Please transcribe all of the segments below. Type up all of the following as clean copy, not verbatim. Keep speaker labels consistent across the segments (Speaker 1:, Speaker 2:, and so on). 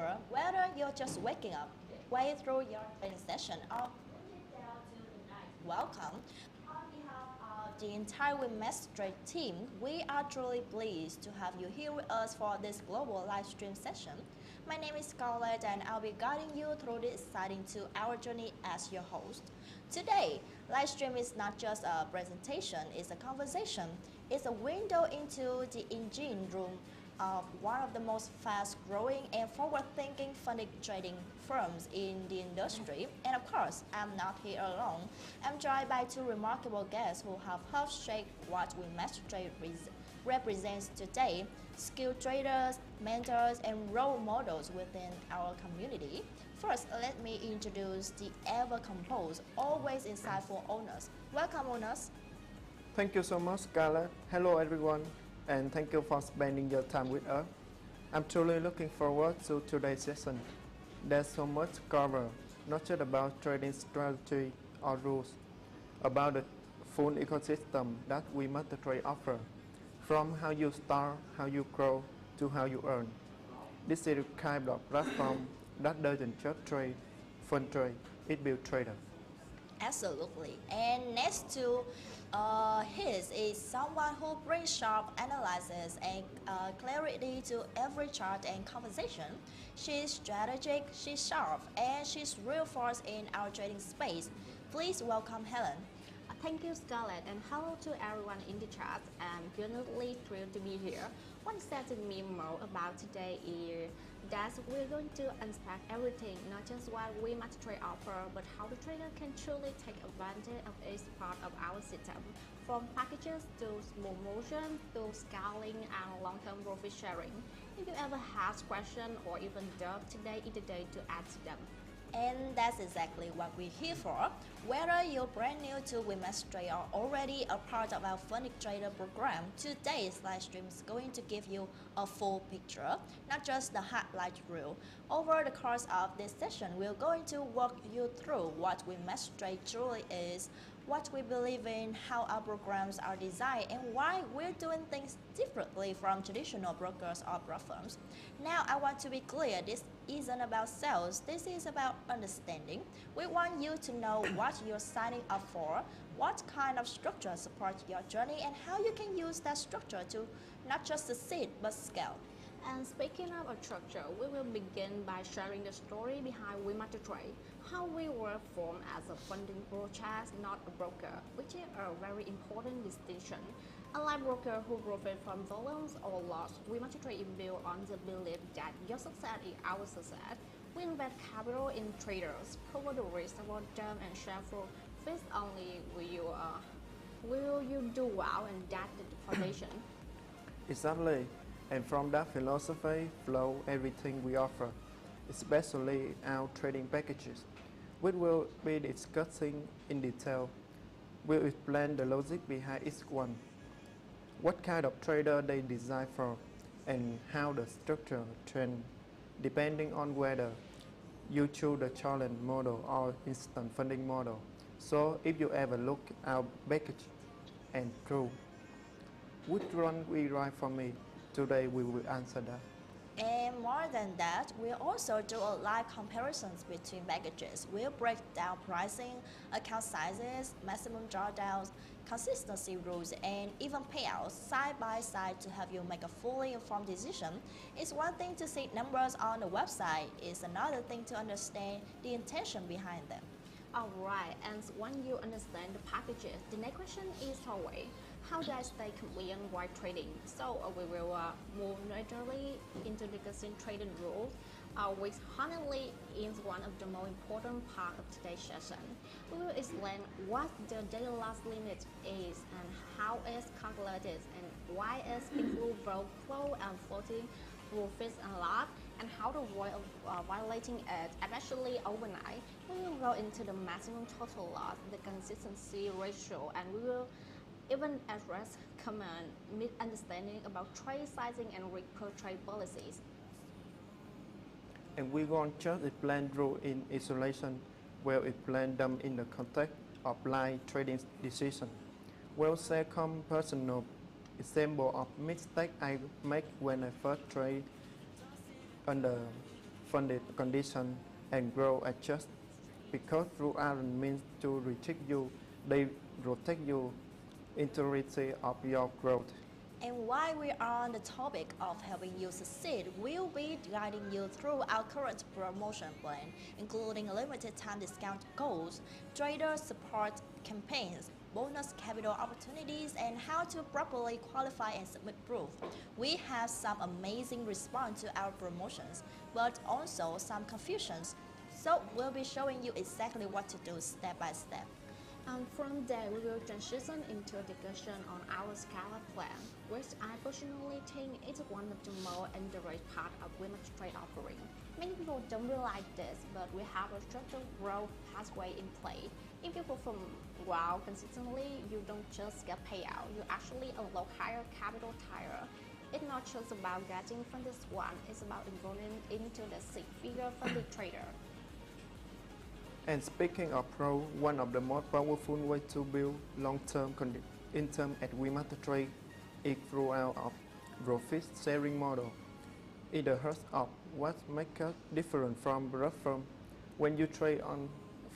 Speaker 1: trader, whether you're just waking up, way through your trading session, or pushing down to the night, welcome. On behalf of the entire WeMasterTrade team, we are truly pleased to have you here with us for this global live stream session. My name is Scarlett and I'll be guiding you through this exciting 2-hour journey as your host. Today, live stream is not just a presentation, it's a conversation. It's a window into the engine room of one of the most fast-growing and forward-thinking funding trading firms in the industry. And of course, I'm not here alone. I'm joined by two remarkable guests who have helped shape what WeMasterTrade represents today: skilled traders, mentors, and role models within our community. First, let me introduce the ever-composed, always insightful owners. Welcome, owners.
Speaker 2: Thank you so much, Scarlett. Hello, everyone, and thank you for spending your time with us. I'm truly looking forward to today's session. There's so much to cover, not just about trading strategy or rules, about the full ecosystem that WeMasterTrade offers, from how you start, how you grow, to how you earn. This is the kind of platform that doesn't just trade, fun trade, it builds traders.
Speaker 1: Absolutely. And next to his is someone who brings sharp analysis and clarity to every chart and conversation. She's strategic, she's sharp, and she's real force in our trading space. Please welcome Helen.
Speaker 3: Thank you, Scarlett, and hello to everyone in the chat. I'm genuinely thrilled to be here. What excites me more about today is that we're going to unpack everything, not just what WeMasterTrade offer, but how the trader can truly take advantage of each part of our system, from packages to small motion to scaling and long-term profit sharing. If you ever have questions or even doubt, today is the day to ask them.
Speaker 1: And that's exactly what we're here for. Whether you're brand new to WeMasterTrade or already a part of our Funding Trader program, today's live stream is going to give you a full picture, not just the highlight reel. Over the course of this session, we're going to walk you through what WeMasterTrade truly is, what we believe in, how our programs are designed, and why we're doing things differently from traditional brokers or broker firms. Now, I want to be clear, this isn't about sales, this is about understanding. We want you to know what you're signing up for, what kind of structure supports your journey, and how you can use that structure to not just succeed, but scale.
Speaker 3: And speaking of a structure, we will begin by sharing the story behind WeMasterTrade, how we were formed as a funding process, not a broker, which is a very important distinction. Unlike broker who profit from volumes or loss, WeMasterTrade is built on the belief that your success is our success. We invest capital in traders, cover the risk about them, and share profits only will you do well, and that's the foundation.
Speaker 2: Exactly. And from that philosophy flow everything we offer, especially our trading packages, which we'll be discussing in detail. We'll explain the logic behind each one, what kind of trader they design for, and how the structure trends, depending on whether you choose the challenge model or instant funding model. So if you ever look at our package and through, which one will right for me? Today we will answer that.
Speaker 1: And more than that, we'll also do a live comparisons between packages. We'll break down pricing, account sizes, maximum drawdowns, consistency rules, and even payouts side by side to help you make a fully informed decision. It's one thing to see numbers on the website, it's another thing to understand the intention behind them.
Speaker 3: Alright, and when you understand the packages, the next question is always, how do I stay compliant while trading? So we will move naturally into discussing trading rules, which honestly is one of the most important part of today's session. We will explain what the daily loss limit is and how it's calculated and why it's include both flow and floating profits and loss, and how to avoid violating it, especially overnight. We will go into the maximum total loss, the consistency ratio, and we will even address common misunderstanding about trade sizing and risk per trade policies.
Speaker 2: And we won't just explain rules in isolation, we'll explain them in the context of live trading decisions. We'll share some personal example of mistake I make when I first trade under funded condition and grow adjust because rules aren't meant to restrict you, they protect you integrity of your growth.
Speaker 1: And while we are on the topic of helping you succeed, we'll be guiding you through our current promotion plan, including limited time discount codes, trader support campaigns, bonus capital opportunities, and how to properly qualify and submit proof. We have some amazing response to our promotions, but also some confusions. So we'll be showing you exactly what to do step by step.
Speaker 3: From there, we will transition into a discussion on our Scala plan, which I personally think is one of the more underrated part of WeMasterTrade offering. Many people don't realize this, but we have a structured growth pathway in play. If you perform well consistently, you don't just get payout, you actually unlock higher capital tier. It's not just about getting from this one, it's about evolving into the six-figure funded trader.
Speaker 2: And speaking of pro, one of the most powerful ways to build long-term income at WeMasterTrade is through our profit sharing model. It the heart of what makes us different from broad firm. When you trade on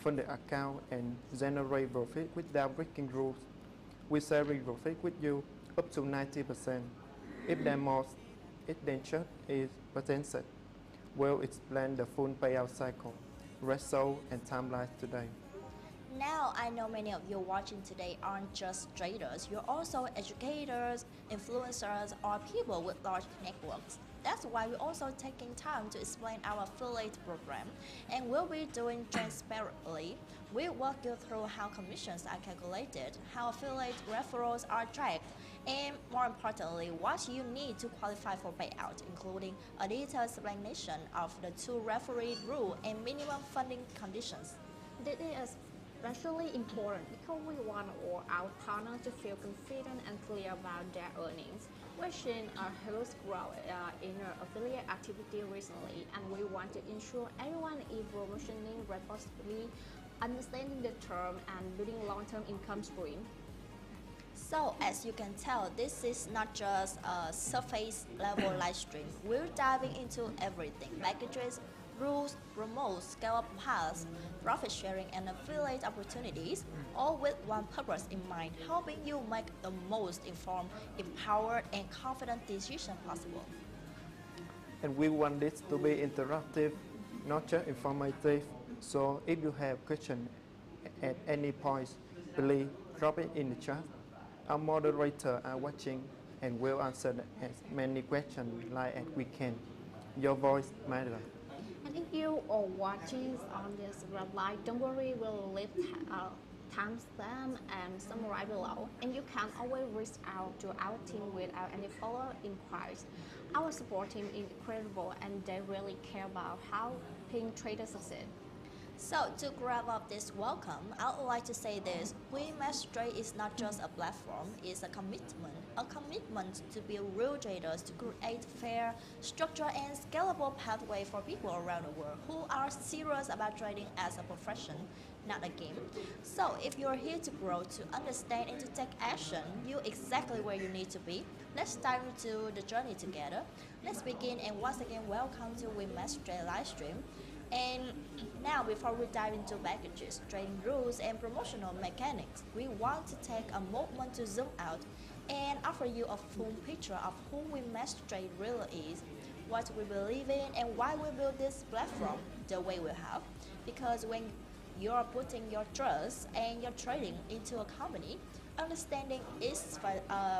Speaker 2: funded account and generate profit without breaking rules, we share profit with you up to 90%. If there more, it then just is potential. We'll explain the full payout cycle, result, and timeline today.
Speaker 1: Now, I know many of you watching today aren't just traders, you're also educators, influencers, or people with large networks. That's why we're also taking time to explain our affiliate program, and we'll be doing transparently. We'll walk you through how commissions are calculated, how affiliate referrals are tracked, and more importantly, what you need to qualify for payout, including a detailed explanation of the two referee rule and minimum funding conditions.
Speaker 3: This is especially important because we want all our partners to feel confident and clear about their earnings. We've seen a huge growth in our affiliate activity recently, and we want to ensure everyone is promotioning responsibly, understanding the term, and building long-term income stream.
Speaker 1: So, as you can tell, this is not just a surface level live stream. We're diving into everything: packages, rules, promotes, scale-up paths, profit sharing, and affiliate opportunities, all with one purpose in mind: helping you make the most informed, empowered, and confident decision possible.
Speaker 2: And we want this to be interactive, not just informative. So if you have questions at any point, please drop it in the chat. Our moderators are watching and will answer as many questions like as we can. Your voice matters.
Speaker 3: And if you are watching on this red light, don't worry, we'll leave timestamp and summarize below. And you can always reach out to our team without any follow-up inquiries. Our support team is incredible and they really care about how helping traders succeed.
Speaker 1: So, to wrap up this welcome, I would like to say this: WeMasterTrade is not just a platform, it's a commitment to build real traders, to create fair, structured, and scalable pathway for people around the world who are serious about trading as a profession, not a game. So, if you're here to grow, to understand, and to take action, you're exactly where you need to be. Let's dive into the journey together. Let's begin, and once again, welcome to WeMasterTrade livestream. And now, before we dive into packages, trading rules, and promotional mechanics, we want to take a moment to zoom out and offer you a full picture of who WeMasterTrade really is, what we believe in, and why we built this platform the way we have. Because when you're putting your trust and your trading into a company, understanding its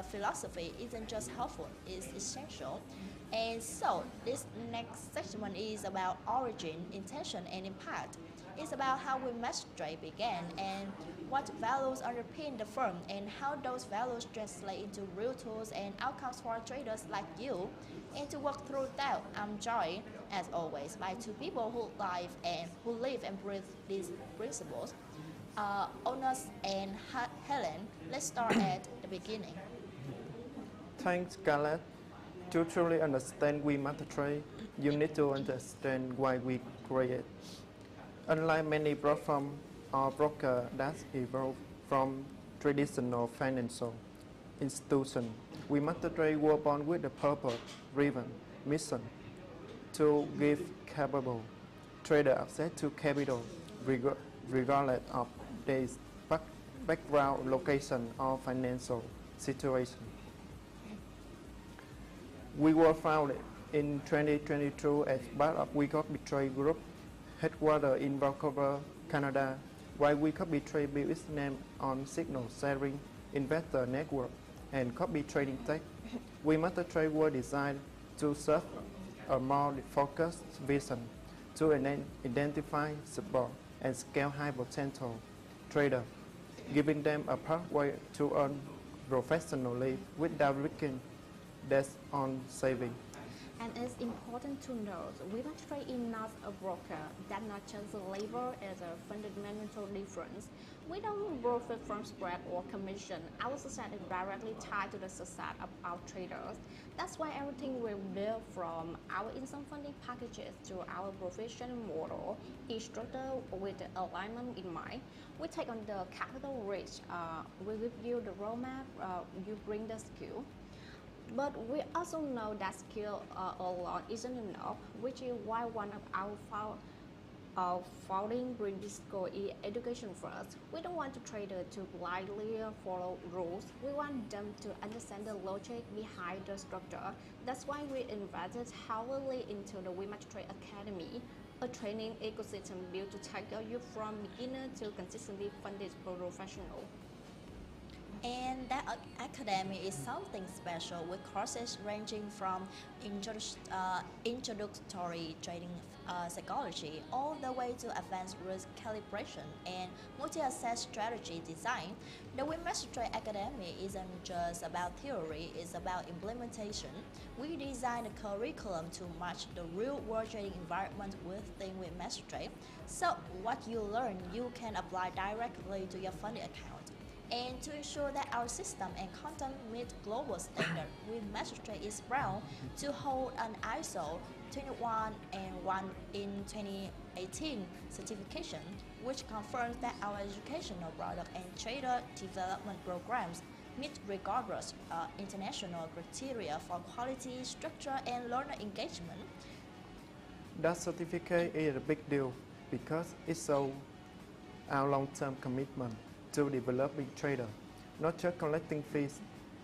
Speaker 1: philosophy isn't just helpful, it's essential. And so, this next segment is about origin, intention, and impact. It's about how WeMasterTrade began and what values underpin the firm and how those values translate into real tools and outcomes for traders like you. And to work through that, I'm joined, as always, by two people who live and breathe these principles. Onas and Helen. Let's start at the beginning.
Speaker 2: Thanks, Scarlett. To truly understand WeMasterTrade, you need to understand why we create. Unlike many platforms or brokers that evolve from traditional financial institutions, WeMasterTrade was born with a purpose-driven mission to give capable trader access to capital regardless of their background, location, or financial situation. We were founded in 2022 as part of WeMasterTrade Group, headquartered in Vancouver, Canada, while WeMasterTrade built its name on signal sharing, investor network, and copy trading tech. WeMasterTrade was designed to serve a more focused vision to identify, support, and scale high potential traders, giving them a pathway to earn professionally without risking debt on saving.
Speaker 3: And it's important to note, WeMasterTrade is not a broker. That not just labor as a fundamental difference. We don't profit from spread or commission. Our success is directly tied to the success of our traders. That's why everything we build, from our instant funding packages to our professional model, is structured with the alignment in mind. We take on the capital risk. We give you the roadmap. You bring the skill. But we also know that skill alone isn't enough, which is why one of our founding principles is education first. We don't want the trader to blindly follow rules. We want them to understand the logic behind the structure. That's why we invested heavily into the WeMasterTrade Academy, a training ecosystem built to take you from beginner to consistently funded professional.
Speaker 1: And that academy is something special, with courses ranging from introductory trading psychology all the way to advanced risk calibration and multi-asset strategy design. The WeMasterTrade Academy isn't just about theory, it's about implementation. We designed a curriculum to match the real-world trading environment within WeMasterTrade, so what you learn you can apply directly to your funding account. And to ensure that our system and content meet global standards, WeMasterTrade is proud to hold an ISO 21001 in 2018 certification, which confirms that our educational product and trader development programs meet rigorous international criteria for quality, structure, and learner engagement.
Speaker 2: That certificate is a big deal because it shows our long-term commitment to developing traders, not just collecting fees.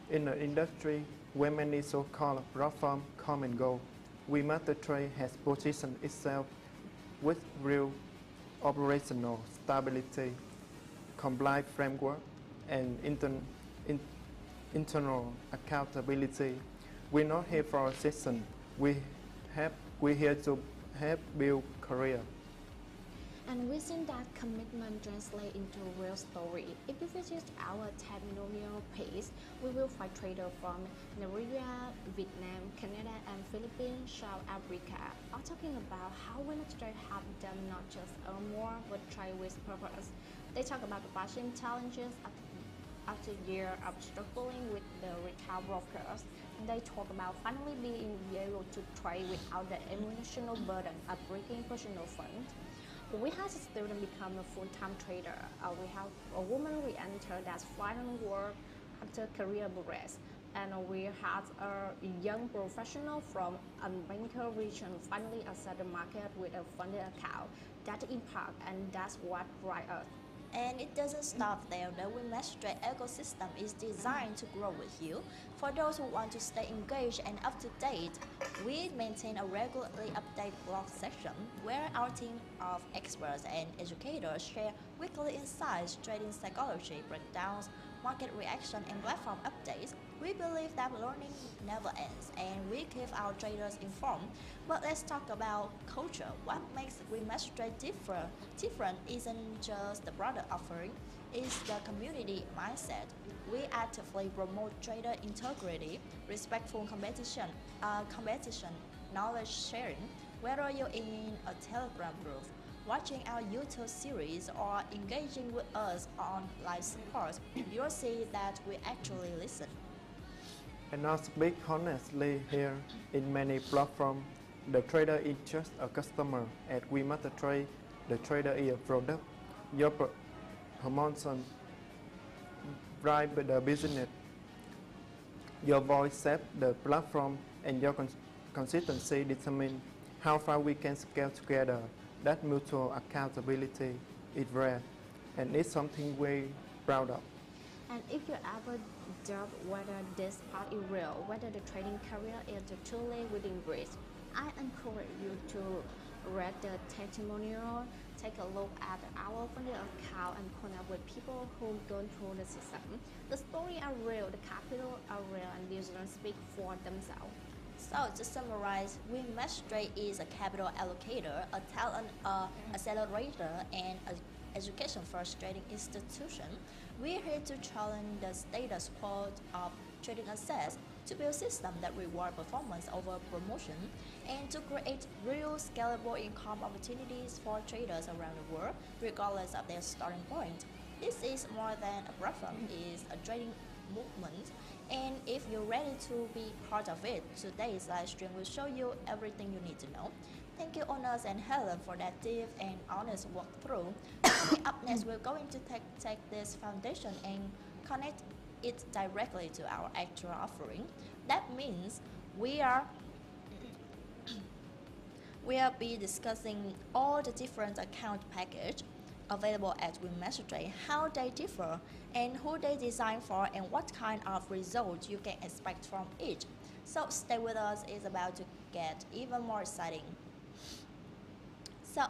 Speaker 2: In an industry where many so-called platforms come and go, WeMasterTrade has positioned itself with real operational stability, compliance framework, and internal accountability. We're not here for a session. We're here to help build career.
Speaker 3: And within that commitment translate into real story. If you visit our testimonial page, we will find traders from Nigeria, Vietnam, Canada, and Philippines, South Africa, all talking about how WeMasterTrade help them not just earn more, but trade with purpose. They talk about the passion challenges after years of struggling with the retail brokers. They talk about finally being able to trade without the emotional burden of breaking personal funds. We have a student become a full-time trader. We have a woman re-enter that's finally work after career progress. And we have a young professional from unbanked region finally access the market with a funded account. That impact, and that's what drives us.
Speaker 1: And it doesn't stop there. The WeMasterTrade ecosystem is designed to grow with you. For those who want to stay engaged and up to date, we maintain a regularly updated blog section where our team of experts and educators share weekly insights, trading psychology breakdowns, market reaction, and platform updates. We believe that learning never ends, and we keep our traders informed. But let's talk about culture. What makes WeMasterTrade different isn't just the product offering, it's the community mindset. We actively promote trader integrity, respectful competition, knowledge sharing. Whether you're in a Telegram group, watching our YouTube series, or engaging with us on live support, you'll see that we actually listen.
Speaker 2: And not speak honestly here. In many platforms, the trader is just a customer. At WeMasterTrade, the trader is a product. Your promotion drive the business. Your voice sets the platform, and your consistency determines how far we can scale together. That mutual accountability is rare, and it's something we're proud of.
Speaker 3: And if you ever doubt whether this part is real, whether the trading career is truly within reach, I encourage you to read the testimonial, take a look at our funded account, and connect with people who gone through the system. The stories are real, the capital are real, and the users speak for themselves.
Speaker 1: So to summarize, WeMasterTrade is a capital allocator, a talent accelerator, and an education-first trading institution. We're here to challenge the status quo of trading assets, to build systems that reward performance over promotion, and to create real scalable income opportunities for traders around the world, regardless of their starting point. This is more than a platform, it's a trading movement. And if you're ready to be part of it, today's live stream will show you everything you need to know. Thank you, Onas and Helen, for that deep and honest walkthrough. Up next, we're going to take this foundation and connect it directly to our actual offering. That means we'll be discussing all the different account package available at WeMasterTrade, how they differ, and who they designed for, and what kind of results you can expect from each. So stay with us, it's about to get even more exciting. So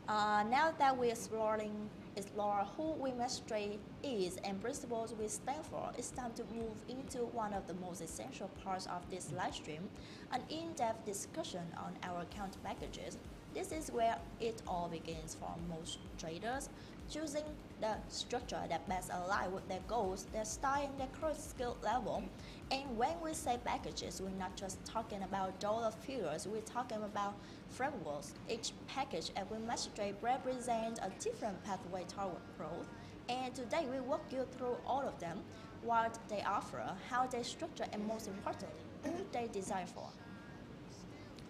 Speaker 1: now that we're explore who WeMasterTrade is and principles we stand for, it's time to move into one of the most essential parts of this live stream, an in-depth discussion on our account packages. This is where it all begins for most traders, choosing the structure that best aligns with their goals, their style, and their current skill level. And when we say packages, we're not just talking about dollar figures, we're talking about frameworks. Each package at WeMasterTrade represents a different pathway toward growth. And today we walk you through all of them, what they offer, how they structure, and most importantly, who they design for.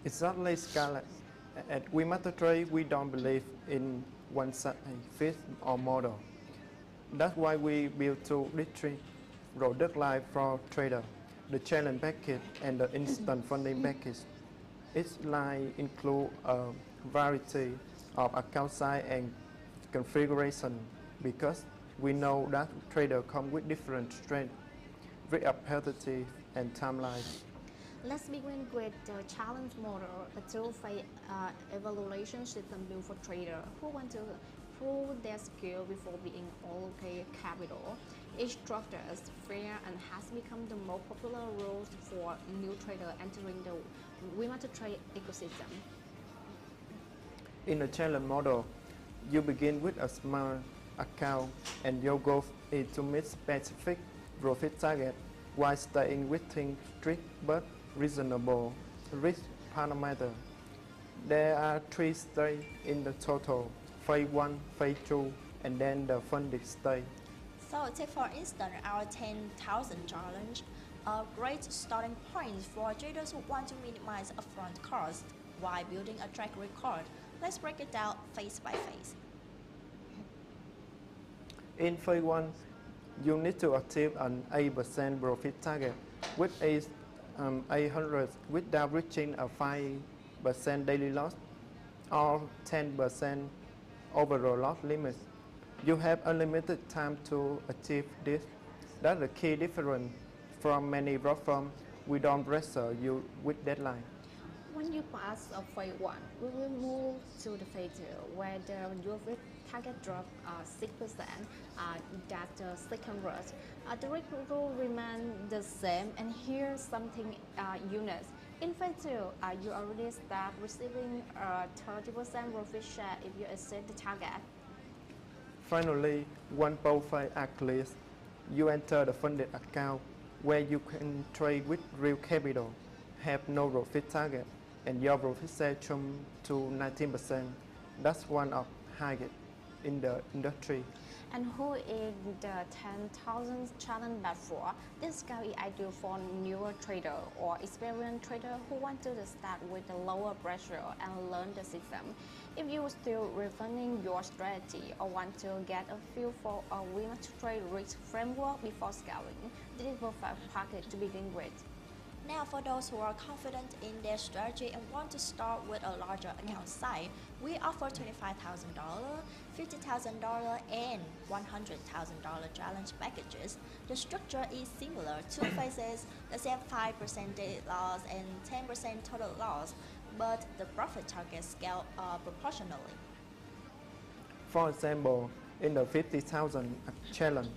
Speaker 2: Exactly, Scarlett. At WeMasterTrade, we don't believe in one size fits all model. That's why we build two distinct product line for trader: the challenge package and the instant funding package. Each line includes a variety of account size and configuration because we know that traders come with different strengths, risk appetite, and timelines.
Speaker 3: Let's begin with the challenge model, a two-phase evaluation system built for traders who want to prove their skill before being allocated capital. Each structure is fair and has become the most popular rules for new traders entering the WeMasterTrade ecosystem.
Speaker 2: In a challenge model, you begin with a small account and your goal is to meet specific profit target while staying within strict but reasonable risk parameter. There are three stages in the total: phase 1, phase 2, and then the funding stage.
Speaker 1: So take for instance our 10,000 challenge, a great starting point for traders who want to minimize upfront costs while building a track record. Let's break it down phase by phase.
Speaker 2: In phase 1, you need to achieve an 8% profit target, which is 800 without reaching a 5% daily loss or 10% overall loss limit. You have unlimited time to achieve this. That's the key difference from many platforms. We don't pressure you with deadline.
Speaker 3: When you pass a phase 1, we will move to the phase 2, where your risk target drop 6%. That's the second rush. The risk rule remains the same, and here's something unique. In phase 2, you already start receiving 30% profit share if you exceed the target.
Speaker 2: Finally, one profile are clear. You enter the funded account where you can trade with real capital, have no profit target, and your profit share jump to 19%. That's one of highest in the industry.
Speaker 3: And who is the 10,000 challenge bad for? This scale is ideal for newer traders or experienced traders who want to start with a lower pressure and learn the system. If you are still refining your strategy or want to get a feel for a WeMasterTrade risk framework before scaling, this is a perfect package to begin with.
Speaker 1: Now, for those who are confident in their strategy and want to start with a larger account size, we offer $25,000, $50,000, and $100,000 challenge packages. The structure is similar, two phases, the same 5% daily loss and 10% total loss, but the profit targets scale proportionally.
Speaker 2: For example, in the 50,000 challenge,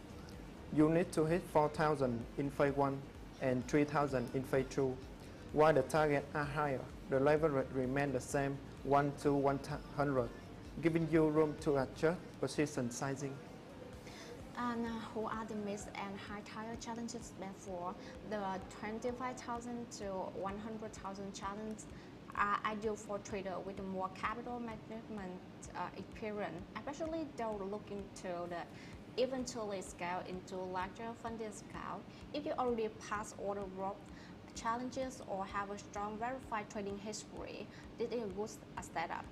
Speaker 2: you need to hit 4,000 in phase 1 and 3,000 in phase 2. While the targets are higher, the level rate remains the same 1 to 100, giving you room to adjust position sizing.
Speaker 3: And who are the mid and high tier challenges before? The 25,000 to 100,000 challenge are ideal for traders with more capital management experience, especially those looking to eventually scale into larger funding scale. If you already pass all the rope challenges or have a strong verified trading history, this is a good setup.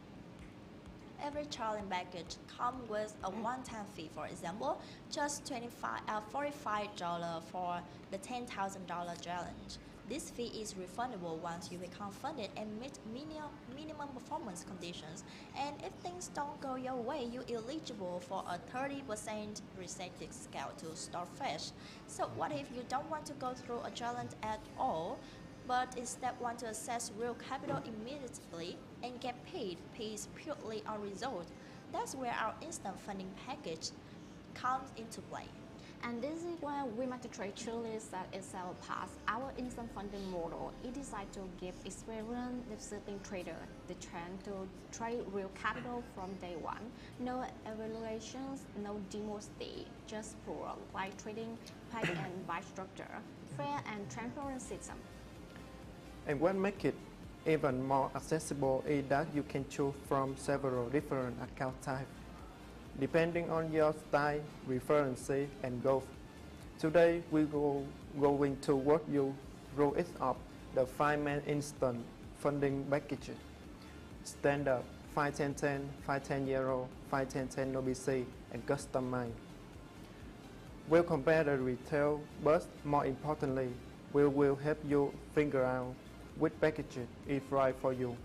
Speaker 1: Every challenge package comes with a one-time fee. For example, just $45 for the $10,000 challenge. This fee is refundable once you become funded and meet minimum performance conditions. And if things don't go your way, you're eligible for a 30% reset scale to start fresh. So what if you don't want to go through a challenge at all, but instead want to access real capital immediately and get paid purely on result? That's where our instant funding package comes into play.
Speaker 3: And this is why WeMasterTrade truly set itself apart. Our instant funding model is designed to give experienced existing traders the chance to trade real capital from day one. No evaluations, no demo stage, just pure live trading, pay and buy structure, fair and transparent system.
Speaker 2: And what makes it even more accessible is that you can choose from several different account types, depending on your style, preference, and goals. Today, we are going to walk you through each of the 5 main instant funding packages: Standard, 51010, 510 Euro, 51010 NOBC, and Customized. We'll compare the retail, but more importantly, we will help you figure out which package is right for you.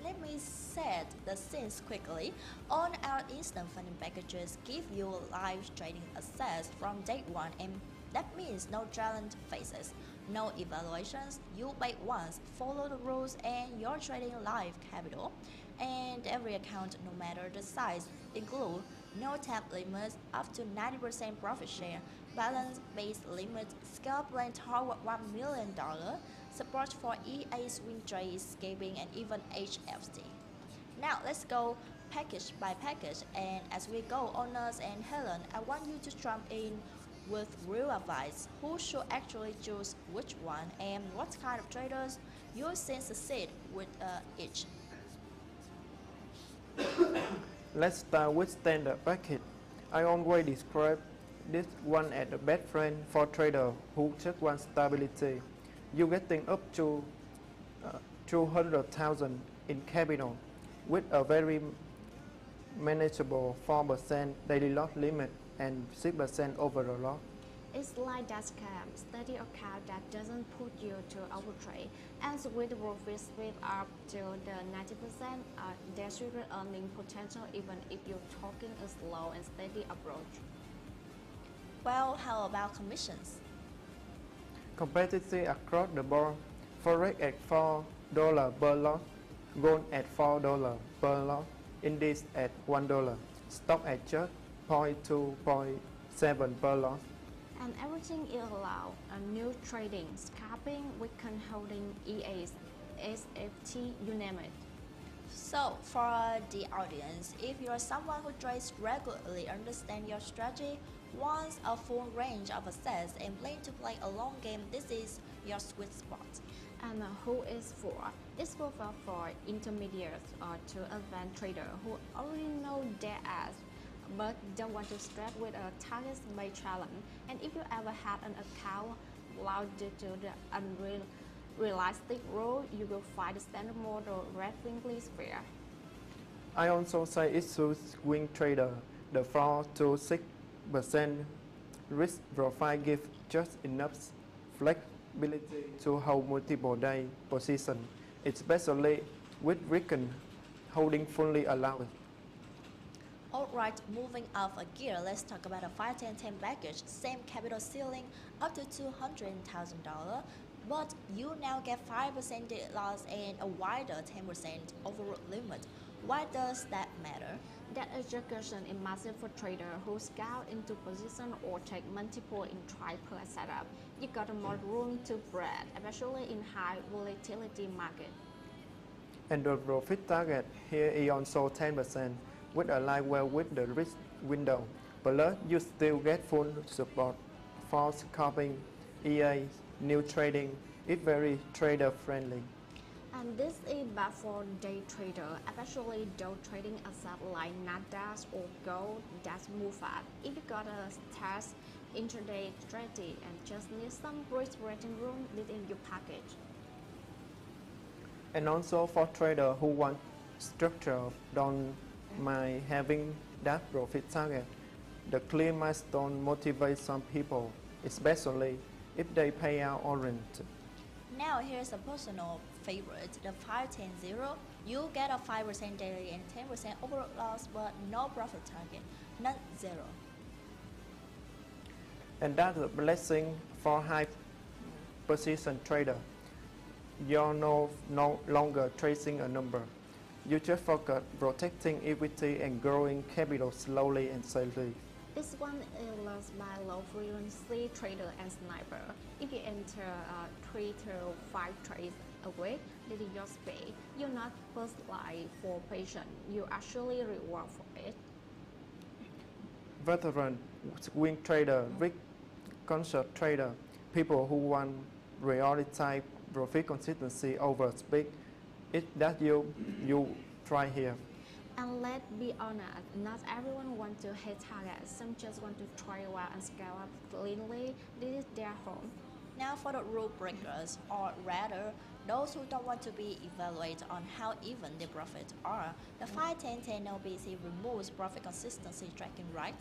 Speaker 1: Let me set the scenes quickly. All our instant funding packages give you live trading access from day one, and that means no challenge phases, no evaluations. You pay once, follow the rules, and you're trading live capital. And every account, no matter the size, include no tap limits, up to 90% profit share, balance-based limit, scale plan toward $1 million, support for EA swing trade, escaping, and even HFT. Now let's go package by package, and as we go, Owners and Helen, I want you to jump in with real advice. Who should actually choose which one, and what kind of traders you'll see succeed with each?
Speaker 2: Let's start with standard package. I always describe this one as the best friend for traders who just want stability. You're getting up to 200,000 in capital with a very manageable 4% daily loss limit and 6% overall loss.
Speaker 3: It's like that scam, steady account that doesn't put you to overtrade, and with profits with up to the 90%, there's real earning potential even if you're talking a slow and steady approach.
Speaker 1: Well, how about commissions?
Speaker 2: Competitive across the board. Forex at $4 per lot, gold at $4 per lot, index at $1, stock at just 0.2, 0.7 per lot.
Speaker 3: And everything is allowed. New trading, scalping, weekend holding, EAs, SFT, you name it.
Speaker 1: So, for the audience, if you are someone who trades regularly, understand your strategy, wants a full range of assets, and plan to play a long game, this is your sweet spot.
Speaker 3: And who is for? It's perfect for intermediates or to advanced traders who already know their ass, but don't want to strap with a target-based challenge. And if you ever had an account allowed due to the unrealistic rule, you will find the standard model relatively fair.
Speaker 2: I also say it's to swing trader. The 4 to 6% risk profile gives just enough ability to hold multiple day positions, especially with weekend holding fully allowed.
Speaker 1: Alright, moving off a gear, let's talk about a 5-10-10 package. Same capital ceiling up to $200,000, but you now get 5% loss and a wider 10% overall limit. Why does that matter?
Speaker 3: That execution is massive for traders who scout into position or take multiple in try per setup. You got more room to breathe, especially in high volatility market.
Speaker 2: And the profit target here is also 10%, which align well with the risk window. Plus, you still get full support for scalping, EA, new trading. It's very trader friendly.
Speaker 3: And this is bad for day trader, especially those trading assets like Nasdaq or gold that move fast. If you got a test intraday strategy and just need some risk rating room within your package.
Speaker 2: And also for traders who want structure, don't mind having that profit target. The clear milestone motivates some people, especially if they pay out oriented.
Speaker 1: Now here's a personal favorite, the 5-10-0. You get a 5% daily and 10% overall loss, but no profit target, not zero.
Speaker 2: And that's a blessing for high position trader. You're no longer tracing a number. You just focus protecting equity and growing capital slowly and safely.
Speaker 3: This one is lost by low frequency trader and sniper. If you enter 3 to 5 trades a week, this is your speed. You're not first line for patient. You actually reward for it.
Speaker 2: Veteran, swing trader, risk conscious trader, people who want prioritize profit consistency over speed. It's that you try here.
Speaker 3: And let's be honest, not everyone wants to hit targets. Some just want to try well and scale up cleanly. This is their home.
Speaker 1: Now for the rule breakers, or rather, those who don't want to be evaluated on how even their profits are. The 5-10-10 OBC removes profit consistency tracking, right?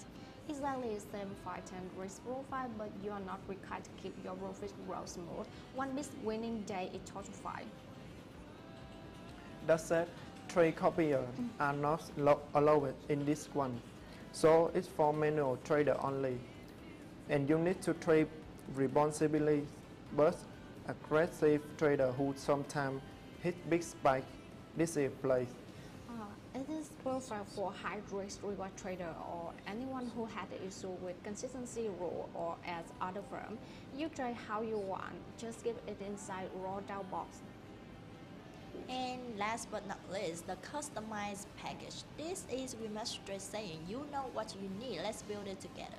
Speaker 3: Exactly the same 5-10 risk profile, but you are not required to keep your profit growth smooth. One big winning day is total 5.
Speaker 2: That said, trade copiers are not allowed in this one, so it's for manual trader only. And you need to trade responsibly, but aggressive trader who sometimes hit big spike, this is place.
Speaker 3: It is perfect for high risk reward trader or anyone who had an issue with consistency rule or as other firm. You trade how you want, just give it inside raw down box.
Speaker 1: And last but not least, the customized package. This is WeMasterTrade saying, you know what you need, let's build it together.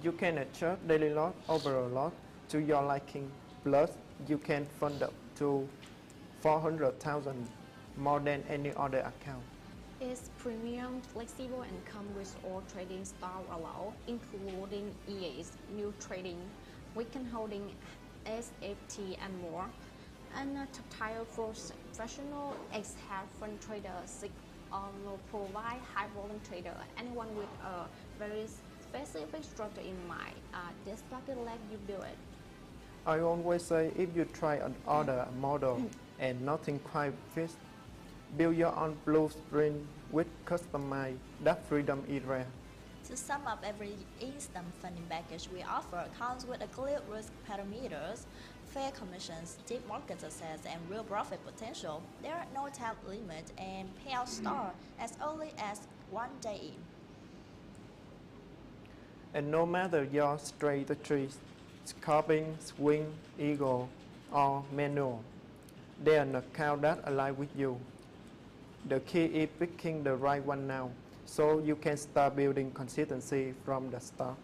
Speaker 2: You can adjust daily lot, overall lot to your liking. Plus, you can fund up to 400,000 more than any other account.
Speaker 3: It's premium, flexible, and come with all trading style allowed, including EAs, new trading, weekend holding, SFT, and more. And a tactile for professional ex-hedge fund traders provide high volume trader, anyone with a very specific structure in mind. This package let you do it.
Speaker 2: I always say if you try another model and nothing quite fits, build your own blueprint with customized. That freedom is rare.
Speaker 1: To sum up, every instant funding package we offer comes with a clear risk parameters, fair commissions, deep market success, and real profit potential. There are no time limit and payout start as early as 1 day in.
Speaker 2: And no matter your strategy, scalping, swing, eagle, or manual, there are an account that align with you. The key is picking the right one now, so you can start building consistency from the start.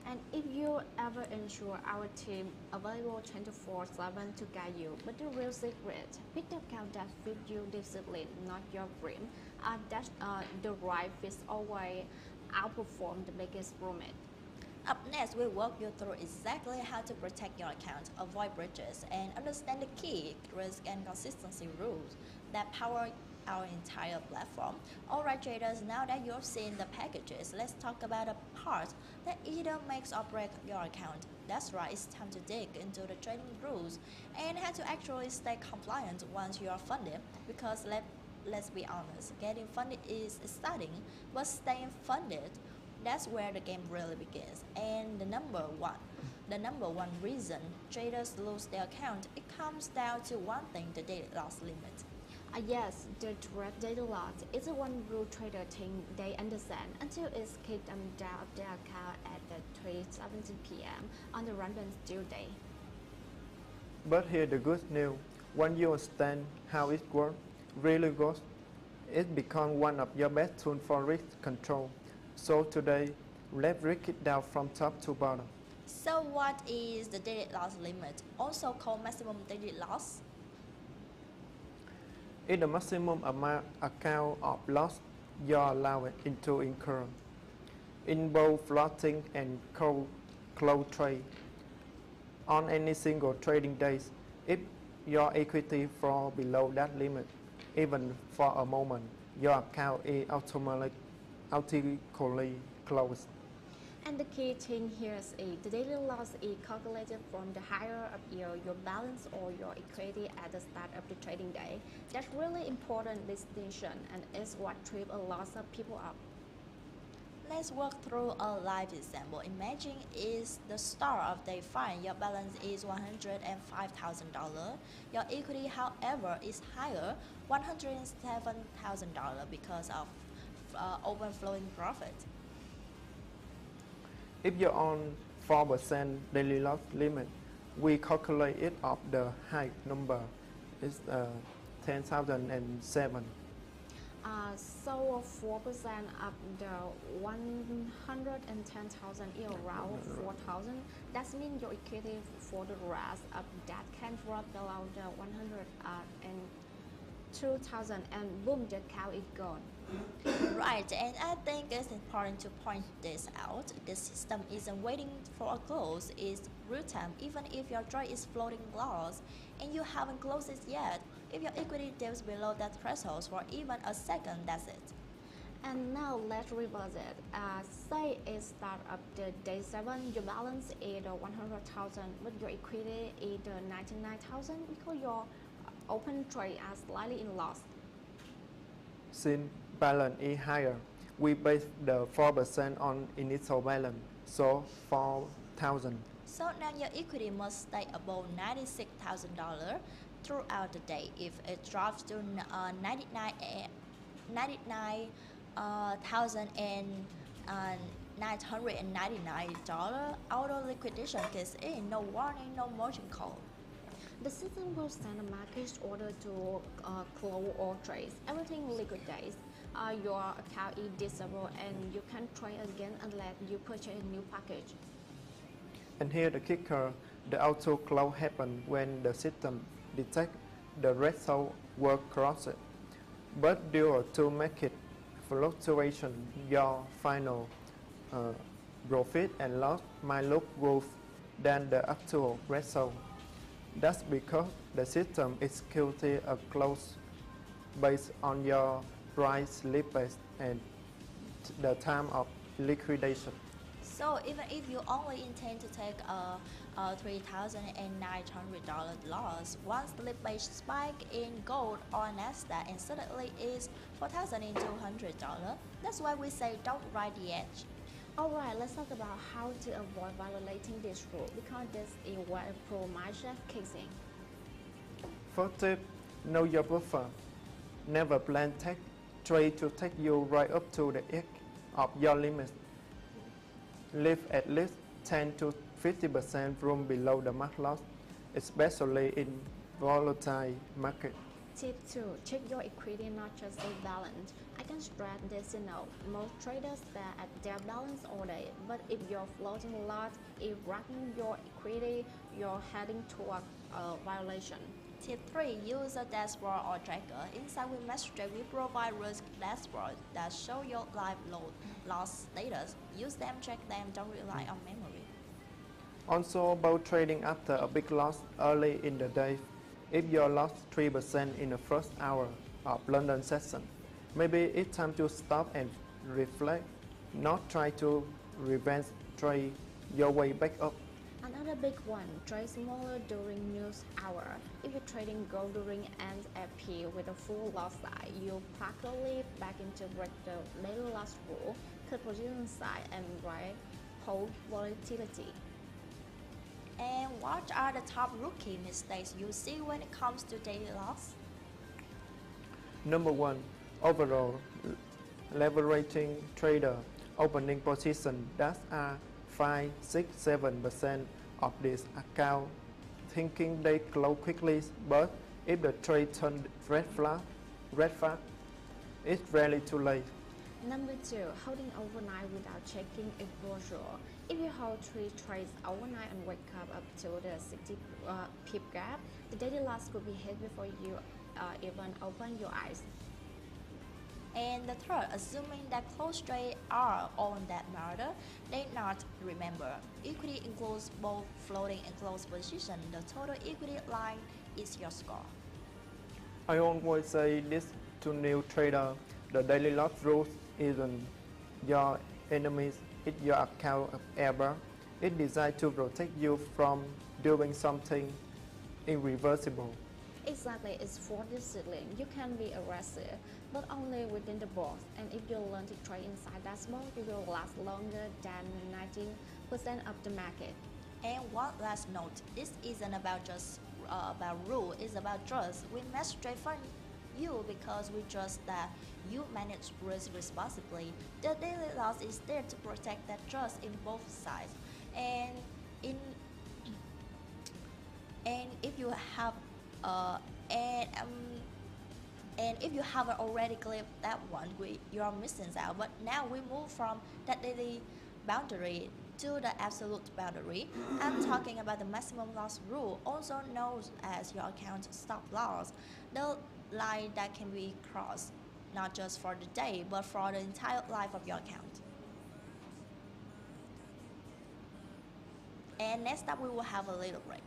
Speaker 3: And if you ever ensure our team available 24/7 to guide you, but the real secret, pick the account that fits your discipline, not your dream. The right fit always outperform the biggest promise.
Speaker 1: Up next, we'll walk you through exactly how to protect your account, avoid breaches, and understand the key risk and consistency rules that power our entire platform. Alright traders, now that you've seen the packages, let's talk about a part that either makes or breaks your account, That's right, it's time to dig into the trading rules and how to actually stay compliant once you are funded. Because let's be honest, getting funded is exciting, but staying funded, that's where the game really begins. And the number one reason traders lose their account, it comes down to one thing: the daily loss limit.
Speaker 3: Yes, the direct data loss is the one rule trader think they understand until it's kicked them down of their account at the 3:17 p.m. on the random due day.
Speaker 2: But here the good news: when you understand how it works, really works, it becomes one of your best tools for risk control. So today, let's break it down from top to bottom.
Speaker 1: So what is the daily loss limit, also called maximum daily loss?
Speaker 2: It's the maximum account of loss you're allowed to incur in both floating and close trade on any single trading days. If your equity falls below that limit, even for a moment, your account is automatically closed.
Speaker 3: And the key thing here is the daily loss is calculated from the higher of your balance or your equity at the start of the trading day. That's really important distinction, and is what trips a lot of people up.
Speaker 1: Let's walk through a live example. Imagine it's the start of day 5. Your balance is $105,000. Your equity, however, is higher, $107,000 because of overflowing profit.
Speaker 2: If you're on 4% daily loss limit, we calculate it of the high number. It's 10,007.
Speaker 3: So 4% of the 110,000 is around 4,000. That means your equity for the rest of that can drop below the 102,000, and boom, the account is gone.
Speaker 1: Right, and I think it's important to point this out. The system isn't waiting for a close, it's real time. Even if your trade is floating loss and you haven't closed it yet, if your equity dips below that threshold for even a second, that's it.
Speaker 3: And now let's reverse it. Say it's start of the day 7, your balance is 100,000, but your equity is 99,000 because your open trade are slightly in loss.
Speaker 2: Since balance is higher, we base the 4% on initial balance, so 4,000.
Speaker 1: So now your equity must stay above $96,000 throughout the day. If it drops to $99,999, auto liquidation kicks in, no warning, no margin call.
Speaker 3: The system will send a market order to close all trades. Everything liquidates. Your account is disabled and you can trade again unless you purchase a new package.
Speaker 2: And here the kicker: the auto close happens when the system detects the threshold will cross it. But due to market fluctuation, your final profit and loss might look worse than the actual threshold. That's because the system executes a close based on your price limit and the time of liquidation.
Speaker 1: So even if you only intend to take a $3,900 loss, once the limit spike in gold or Nasdaq and suddenly is $4,200, that's why we say don't ride the edge.
Speaker 3: Alright, let's talk about how to avoid violating this rule, because this is where a pro mindset kicks in.
Speaker 2: First tip: know your buffer. Never plan trade to take you right up to the edge of your limit. Leave at least 10 to 50% room below the max loss, especially in volatile market.
Speaker 3: Tip 2. Check your equity, not just the balance. I can stress this to know. Most traders stare at their balance all day, but if your floating lot is rocking your equity, you're heading toward a violation.
Speaker 1: Tip 3. Use a dashboard or tracker. Inside WeMasterTrade, we provide risk dashboards that show your live loss status. Use them, check them, don't rely on memory.
Speaker 2: Also, about trading after a big loss early in the day. If you lost 3% in the first hour of London session, maybe it's time to stop and reflect, not try to revenge trade your way back up.
Speaker 3: Another big one, trade smaller during news hour. If you're trading gold during NFP with a full loss size, you practically back into break the daily loss rule, cut position size, and right hold volatility.
Speaker 1: And what are the top rookie mistakes you see when it comes to daily loss?
Speaker 2: Number 1. Overall leveraging trader opening position that are 5, 6, 7% of this account, thinking they close quickly, but if the trade turns red flag, it's rarely too late.
Speaker 3: Number 2, holding overnight without checking exposure. If you hold 3 trades overnight and wake up to the 60 pip gap, the daily loss could be hit before you even open your eyes.
Speaker 1: And the third, assuming that close trades are on that matter, they not remember. Equity includes both floating and closed position. The total equity line is your score.
Speaker 2: I always say this to new trader, the daily loss rule isn't your enemies, it's your account error. It's designed to protect you from doing something irreversible.
Speaker 3: Exactly, it's for discipline. You can be aggressive, but only within the box. And if you learn to trade inside that box, you will last longer than 90% of the market.
Speaker 1: And one last note, this isn't about just about rule, it's about trust. We must trade for you because we trust that you manage risk responsibly. The daily loss is there to protect that trust in both sides. And if you have and if you haven't already cleared that one, you are missing out. But now we move from that daily boundary to the absolute boundary. I'm talking about the maximum loss rule, also known as your account stop loss, the line that can be crossed not just for the day but for the entire life of your account. And next up we will have a little break.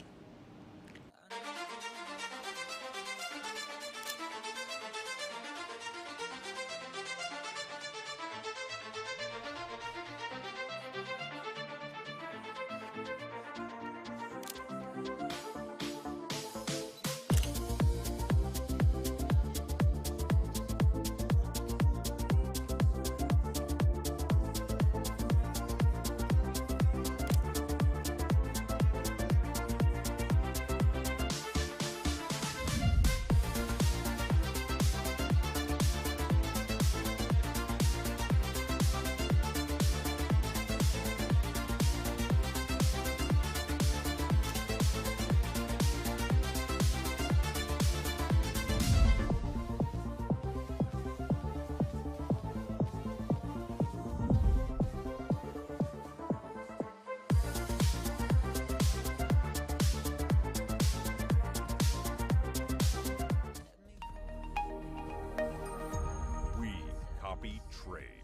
Speaker 4: WeMasterTrade.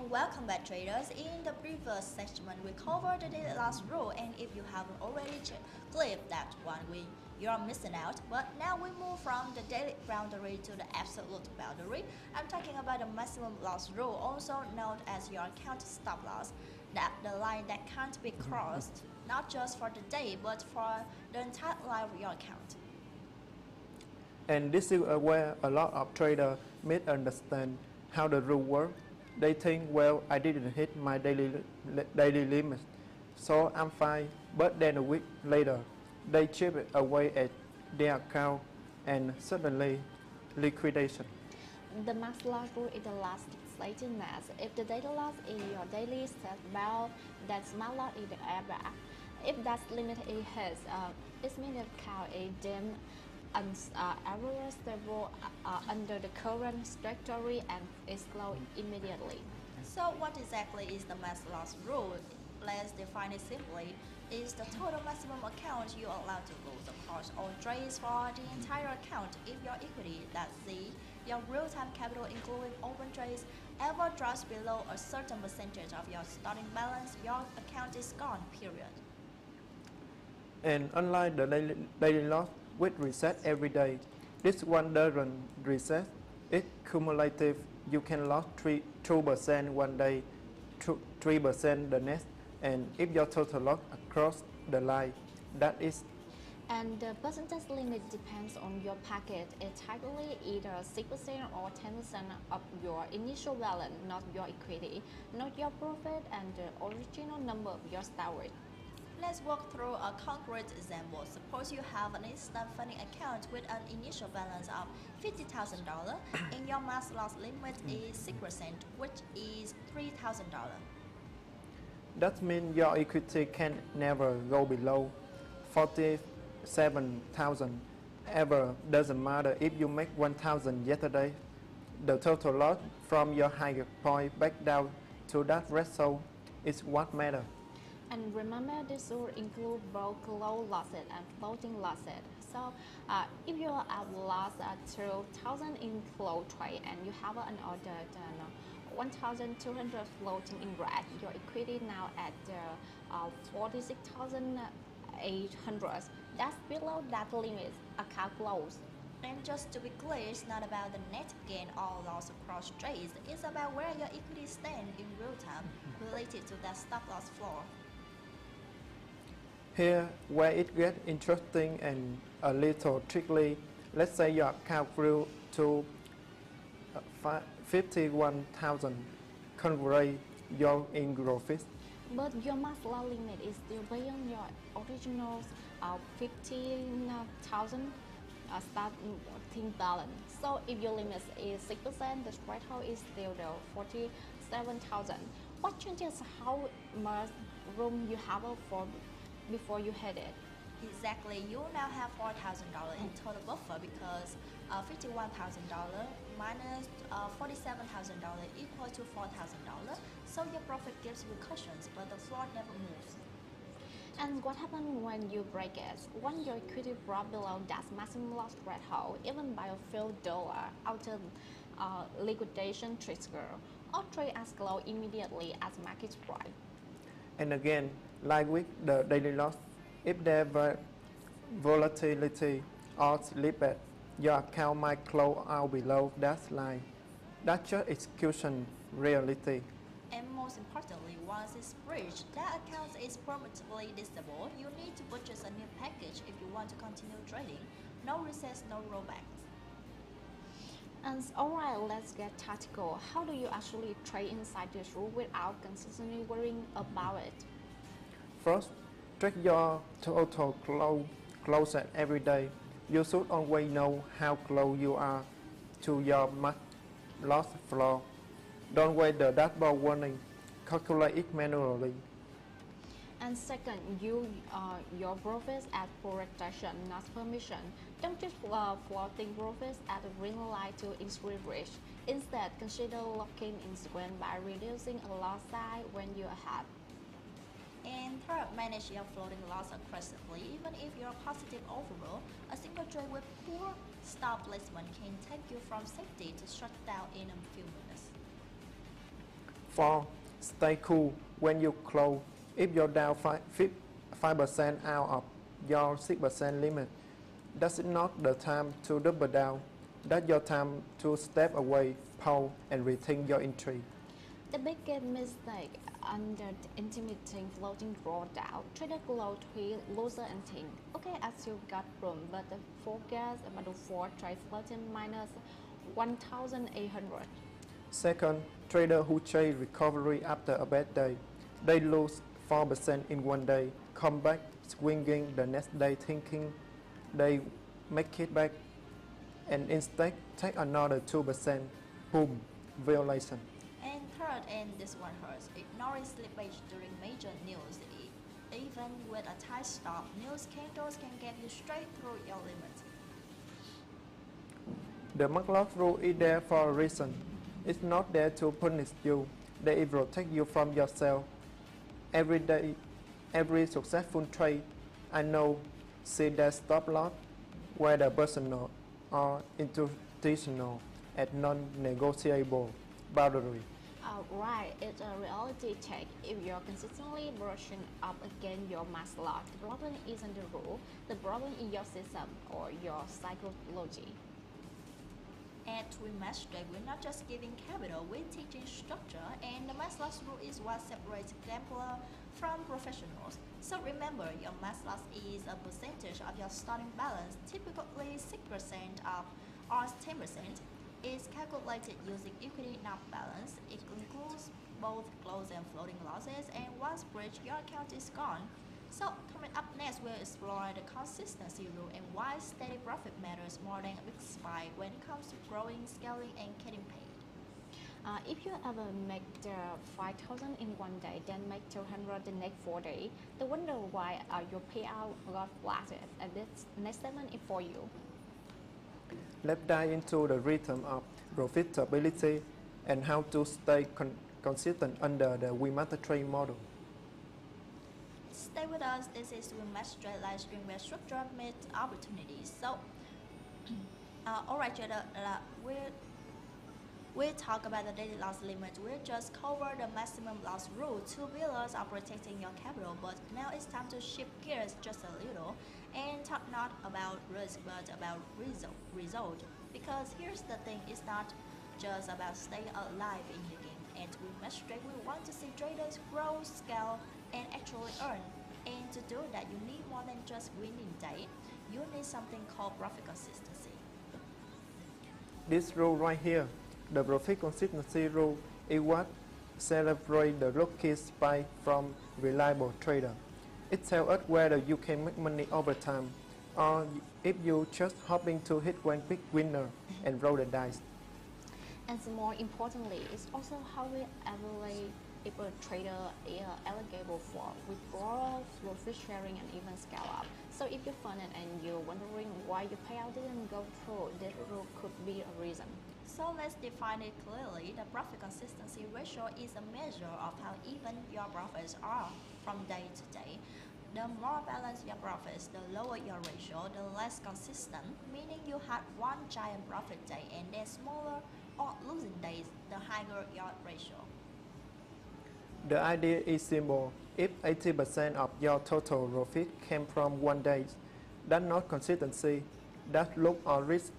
Speaker 1: And welcome back, traders. In the previous segment, we covered the daily loss rule, and if you haven't already clicked that one, you're missing out. But now we move from the daily boundary to the absolute boundary. I'm talking about the maximum loss rule, also known as your account stop loss. That the line that can't be crossed, not just for the day, but for the entire life of your account.
Speaker 2: And this is where a lot of traders misunderstand how the rule works. They think, well, I didn't hit my daily limit, so I'm fine. But then a week later, they chip it away at their account and suddenly liquidation.
Speaker 3: The max loss rule is the last stated max. If the daily loss is your daily set value, that max loss is the average. If that limit is hit, it means the account is deemed average stable under the current trajectory and is closed immediately.
Speaker 1: So what exactly is the max loss rule? Let's define it simply. It's the total maximum account you are allowed to lose across all trades for the entire account. If your equity, that's your real-time capital including open trades, ever drops below a certain percentage of your starting balance, your account is gone, period.
Speaker 2: And unlike the daily loss, which reset every day, this one doesn't reset. It's cumulative. You can lose 2% one day, 3% the next, and if your total loss across the line, that is.
Speaker 3: And the percentage limit depends on your packet. It's typically either 6% or 10% of your initial balance, not your equity, not your profit, and the original number of your start rate.
Speaker 1: Let's walk through a concrete example. Suppose you have an instant funding account with an initial balance of $50,000 and your max loss limit is 6%, which is $3,000.
Speaker 2: That means your equity can never go below 47,000 ever. Doesn't matter if you make 1,000 yesterday. The total loss from your higher point back down to that threshold is what matters.
Speaker 3: And remember, this will include both close losses and floating losses. So, if you have lost 2,000 in flow trade and you have an order 1,200 floating in red, your equity now at 46,800. That's below that limit. Account closed.
Speaker 1: And just to be clear, it's not about the net gain or loss across trades. It's about where your equity stands in real time related to that stop loss floor.
Speaker 2: Here, where it gets interesting and a little tricky, let's say your account grew to 51,000. Convert your in profit.
Speaker 3: But your max loss limit is still beyond your original 15,000 starting balance. So if your limit is 6%, the threshold is still the 47,000. What changes how much room you have for before you hit it?
Speaker 1: Exactly, you now have $4,000 in total buffer because $51,000 minus $47,000 equal to $4,000. So your profit gives you cushions, but the floor never moves.
Speaker 3: And what happens when you break it? When your equity drops below that maximum loss threshold, even by a few dollars, after liquidation trigger, all trade as close immediately as market price.
Speaker 2: And again, like with the daily loss, if there were volatility or slippage, your account might close out below that line. That's just execution reality.
Speaker 1: And most importantly, once it's breached, that account is permanently disabled. You need to purchase a new package if you want to continue trading. No resets, no rollbacks.
Speaker 3: And alright, let's get tactical. How do you actually trade inside this rule without consistently worrying about it?
Speaker 2: First, track your total close every day. You should always know how close you are to your max loss floor. Don't wait the dashboard warning. Calculate it manually.
Speaker 3: And second, use your profits as protection, not permission. Don't just floating profits at the green line to increase risk. Instead, consider locking in sequence by reducing a loss size when you are ahead.
Speaker 1: And third, manage your floating loss aggressively. Even if you're positive overall, a single trade with poor stop placement can take you from safety to shut down in a few minutes.
Speaker 2: 4. Stay cool when you close. If you're down 5% out of your 6% limit, that's not the time to double down. That's your time to step away, pause, and rethink your entry.
Speaker 3: The biggest mistake under intimidating floating drawdown, trader glow three loser and think, okay, I still got room, but the forecast about the 4 trade floating minus 1,800.
Speaker 2: Second, traders who chase recovery after a bad day. They lose 4% in one day, come back swinging the next day thinking they make it back, and instead take another 2%. Boom, violation.
Speaker 1: And third, and this one hurts, ignoring slippage during major news. Even with a tight stop, news candles can get you straight through your limit.
Speaker 2: The McLeod rule is there for a reason. It's not there to punish you. They protect you from yourself. Every day, every successful trade I know see that stop loss, whether personal or institutional, at non-negotiable boundary.
Speaker 3: Right, it's a reality check. If you're consistently brushing up against your mass lot, the problem isn't the rule, the problem is your system or your psychology.
Speaker 1: At WeMasterTrade, we're not just giving capital, we're teaching structure, and the mass loss rule is what separates gambler from professionals. So remember, your mass loss is a percentage of your starting balance, typically 6% of or 10%. Is calculated using equity not balance. It includes both close and floating losses, and once breached, your account is gone. So coming up next, we'll explore the consistency rule and why steady profit matters more than a big spike when it comes to growing, scaling, and getting paid.
Speaker 3: If you ever make the 5,000 in one day, then make 200 the next 4 days, they wonder why your payout got flattened. And this next statement is for you.
Speaker 2: Let's dive into the rhythm of profitability and how to stay consistent under the WeMasterTrade model.
Speaker 1: Stay with us. This is WeMasterTrade LiveStream where structure meets opportunities. So, alright, Jada, we'll talk about the daily loss limit. We'll just cover the maximum loss rule. 2 pillars are protecting your capital, but now it's time to shift gears just a little and talk not about risk but about result. Because here's the thing, it's not just about staying alive in the game. At WeMasterTrade, we want to see traders grow, scale, and actually earn. And to do that, you need more than just winning day. You need something called profit consistency.
Speaker 2: This rule right here, the profit consistency rule, is what separates the lucky spike from reliable trader. It tells us whether you can make money over time, or if you just hoping to hit one big winner and roll the dice.
Speaker 3: And more importantly, it's also how we evaluate if a trader is eligible for withdrawal, profit sharing, and even scale up. So if you're funded and you're wondering why your payout didn't go through, this rule could be a reason.
Speaker 1: So let's define it clearly. The profit consistency ratio is a measure of how even your profits are from day to day. The more balanced your profits, the lower your ratio, the less consistent, meaning you had one giant profit day and then smaller or losing days, the higher your ratio.
Speaker 2: The idea is simple. If 80% of your total profit came from one day, that's not consistency, that's look or risk.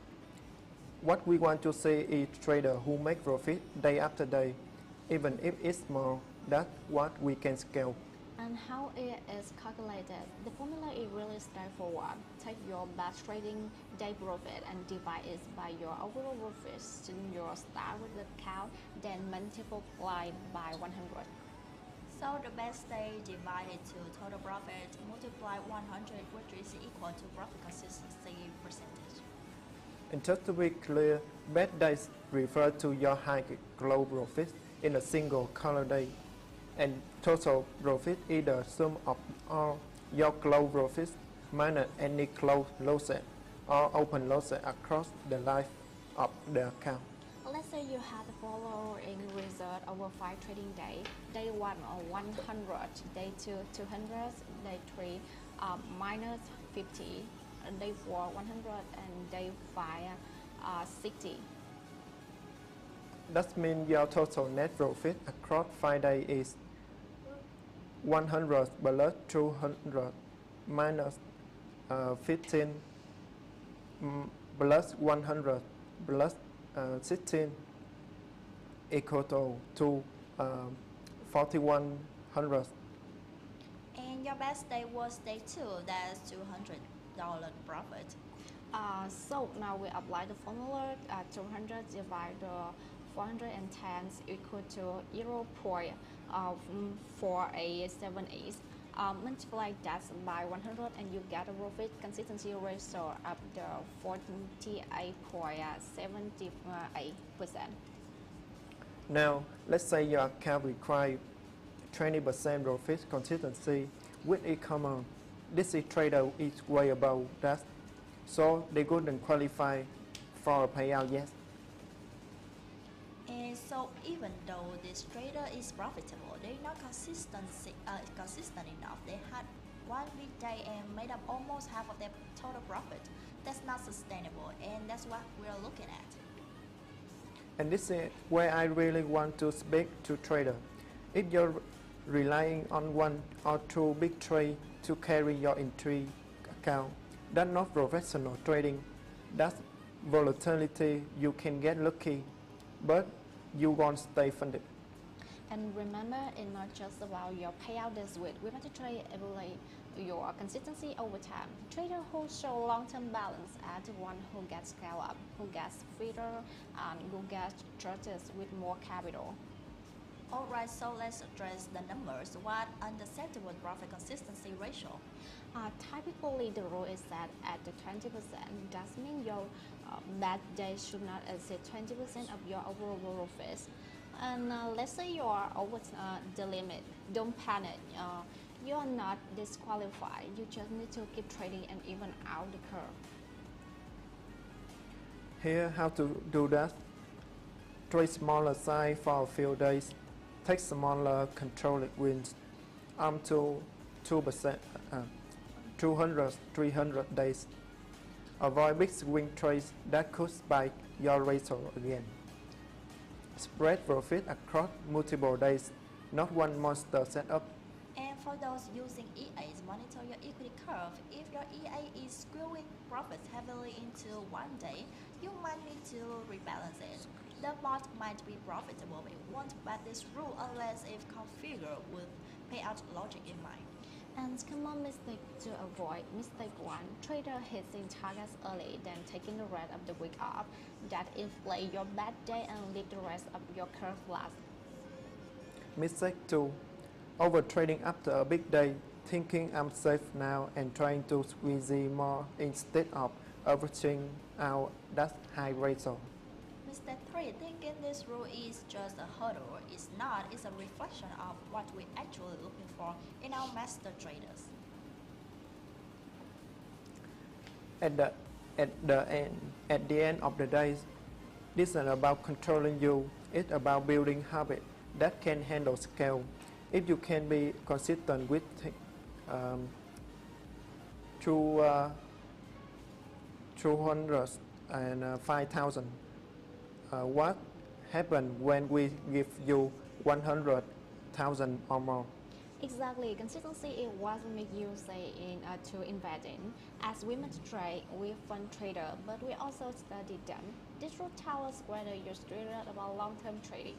Speaker 2: What we want to see is traders who make profit day after day, even if it's small. That's what we can scale.
Speaker 3: And how it is calculated? The formula is really straightforward. Take your batch trading day profit and divide it by your overall profit since you start with the count, then multiply by 100.
Speaker 1: So the best day divided to total profit multiply 100, which is equal to profit consistency percentage.
Speaker 2: And just to be clear, bad days refer to your high glow profit in a single color day, and total profit is the sum of all your glow profits minus any closed losses or open losses across the life of the account.
Speaker 3: Let's say you had the following result over 5 trading days. Day 1 100, day 2 200, day 3 minus 50, day 4 100, and day 5 60.
Speaker 2: That means your total net profit across 5 days is 100 plus 200 minus 15 plus 100 plus 16 equal to 4100.
Speaker 1: And your best day was day 2, that's $200 profit.
Speaker 3: So now we apply the formula. 200 divided 410 equal to 0.487. Multiply that by 100 and you get a profit consistency ratio of the 48.78%.
Speaker 2: Now, let's say your account requires 20% profit consistency with e-commerce. This trader is way above that, so they couldn't qualify for a payout yet.
Speaker 1: And so even though this trader is profitable, they're not consistent enough. They had one big day and made up almost half of their total profit. That's not sustainable, and that's what we're looking at.
Speaker 2: And this is where I really want to speak to trader. If you're relying on 1 or 2 big trades to carry your entry account, that's not professional trading. That's volatility. You can get lucky, but you won't stay funded.
Speaker 3: And remember, it's not just about your payout this week. WeMasterTrade evaluate your consistency over time. Traders who show long-term balance are the one who gets scale up, who gets fitter, and who gets trusted with more capital.
Speaker 1: Alright, so let's address the numbers. What unacceptable profit consistency ratio?
Speaker 3: Typically, the rule is set at the 20%. That means your bad day should not exceed 20% of your overall profits. And let's say you are over the limit. Don't panic. You are not disqualified. You just need to keep trading and even out the curve.
Speaker 2: Here, how to do that. Trade smaller size for a few days. Take smaller controlled wins to 2%, 200, 300 days. Avoid big swing trades that could spike your ratio again. Spread profit across multiple days, not one monster setup.
Speaker 1: And for those using EAs, monitor your equity curve. If your EA is skewing profits heavily into one day, you might need to rebalance it. The bot might be profitable, but it won't bet this rule unless it's configured with payout logic in mind.
Speaker 3: And common mistake to avoid. Mistake 1. Trader hitting targets early, then taking the rest of the week off. That inflate your bad day and leave the rest of your curve last.
Speaker 2: Mistake 2. Over trading after a big day, thinking I'm safe now and trying to squeeze more instead of averaging out that high ratio.
Speaker 1: Mistake 3. Thinking this rule is just a hurdle. It's not. It's a reflection of what we're actually looking for in our master traders.
Speaker 2: At the end of the day, this isn't about controlling you. It's about building habits that can handle scale. If you can be consistent with 200 and 5,000. What happens when we give you 100,000 or more?
Speaker 3: Exactly, consistency is what makes you say to invest in. As WeMasterTrade, we fund trader, but we also study them. This rule tells us whether you're serious about long-term trading.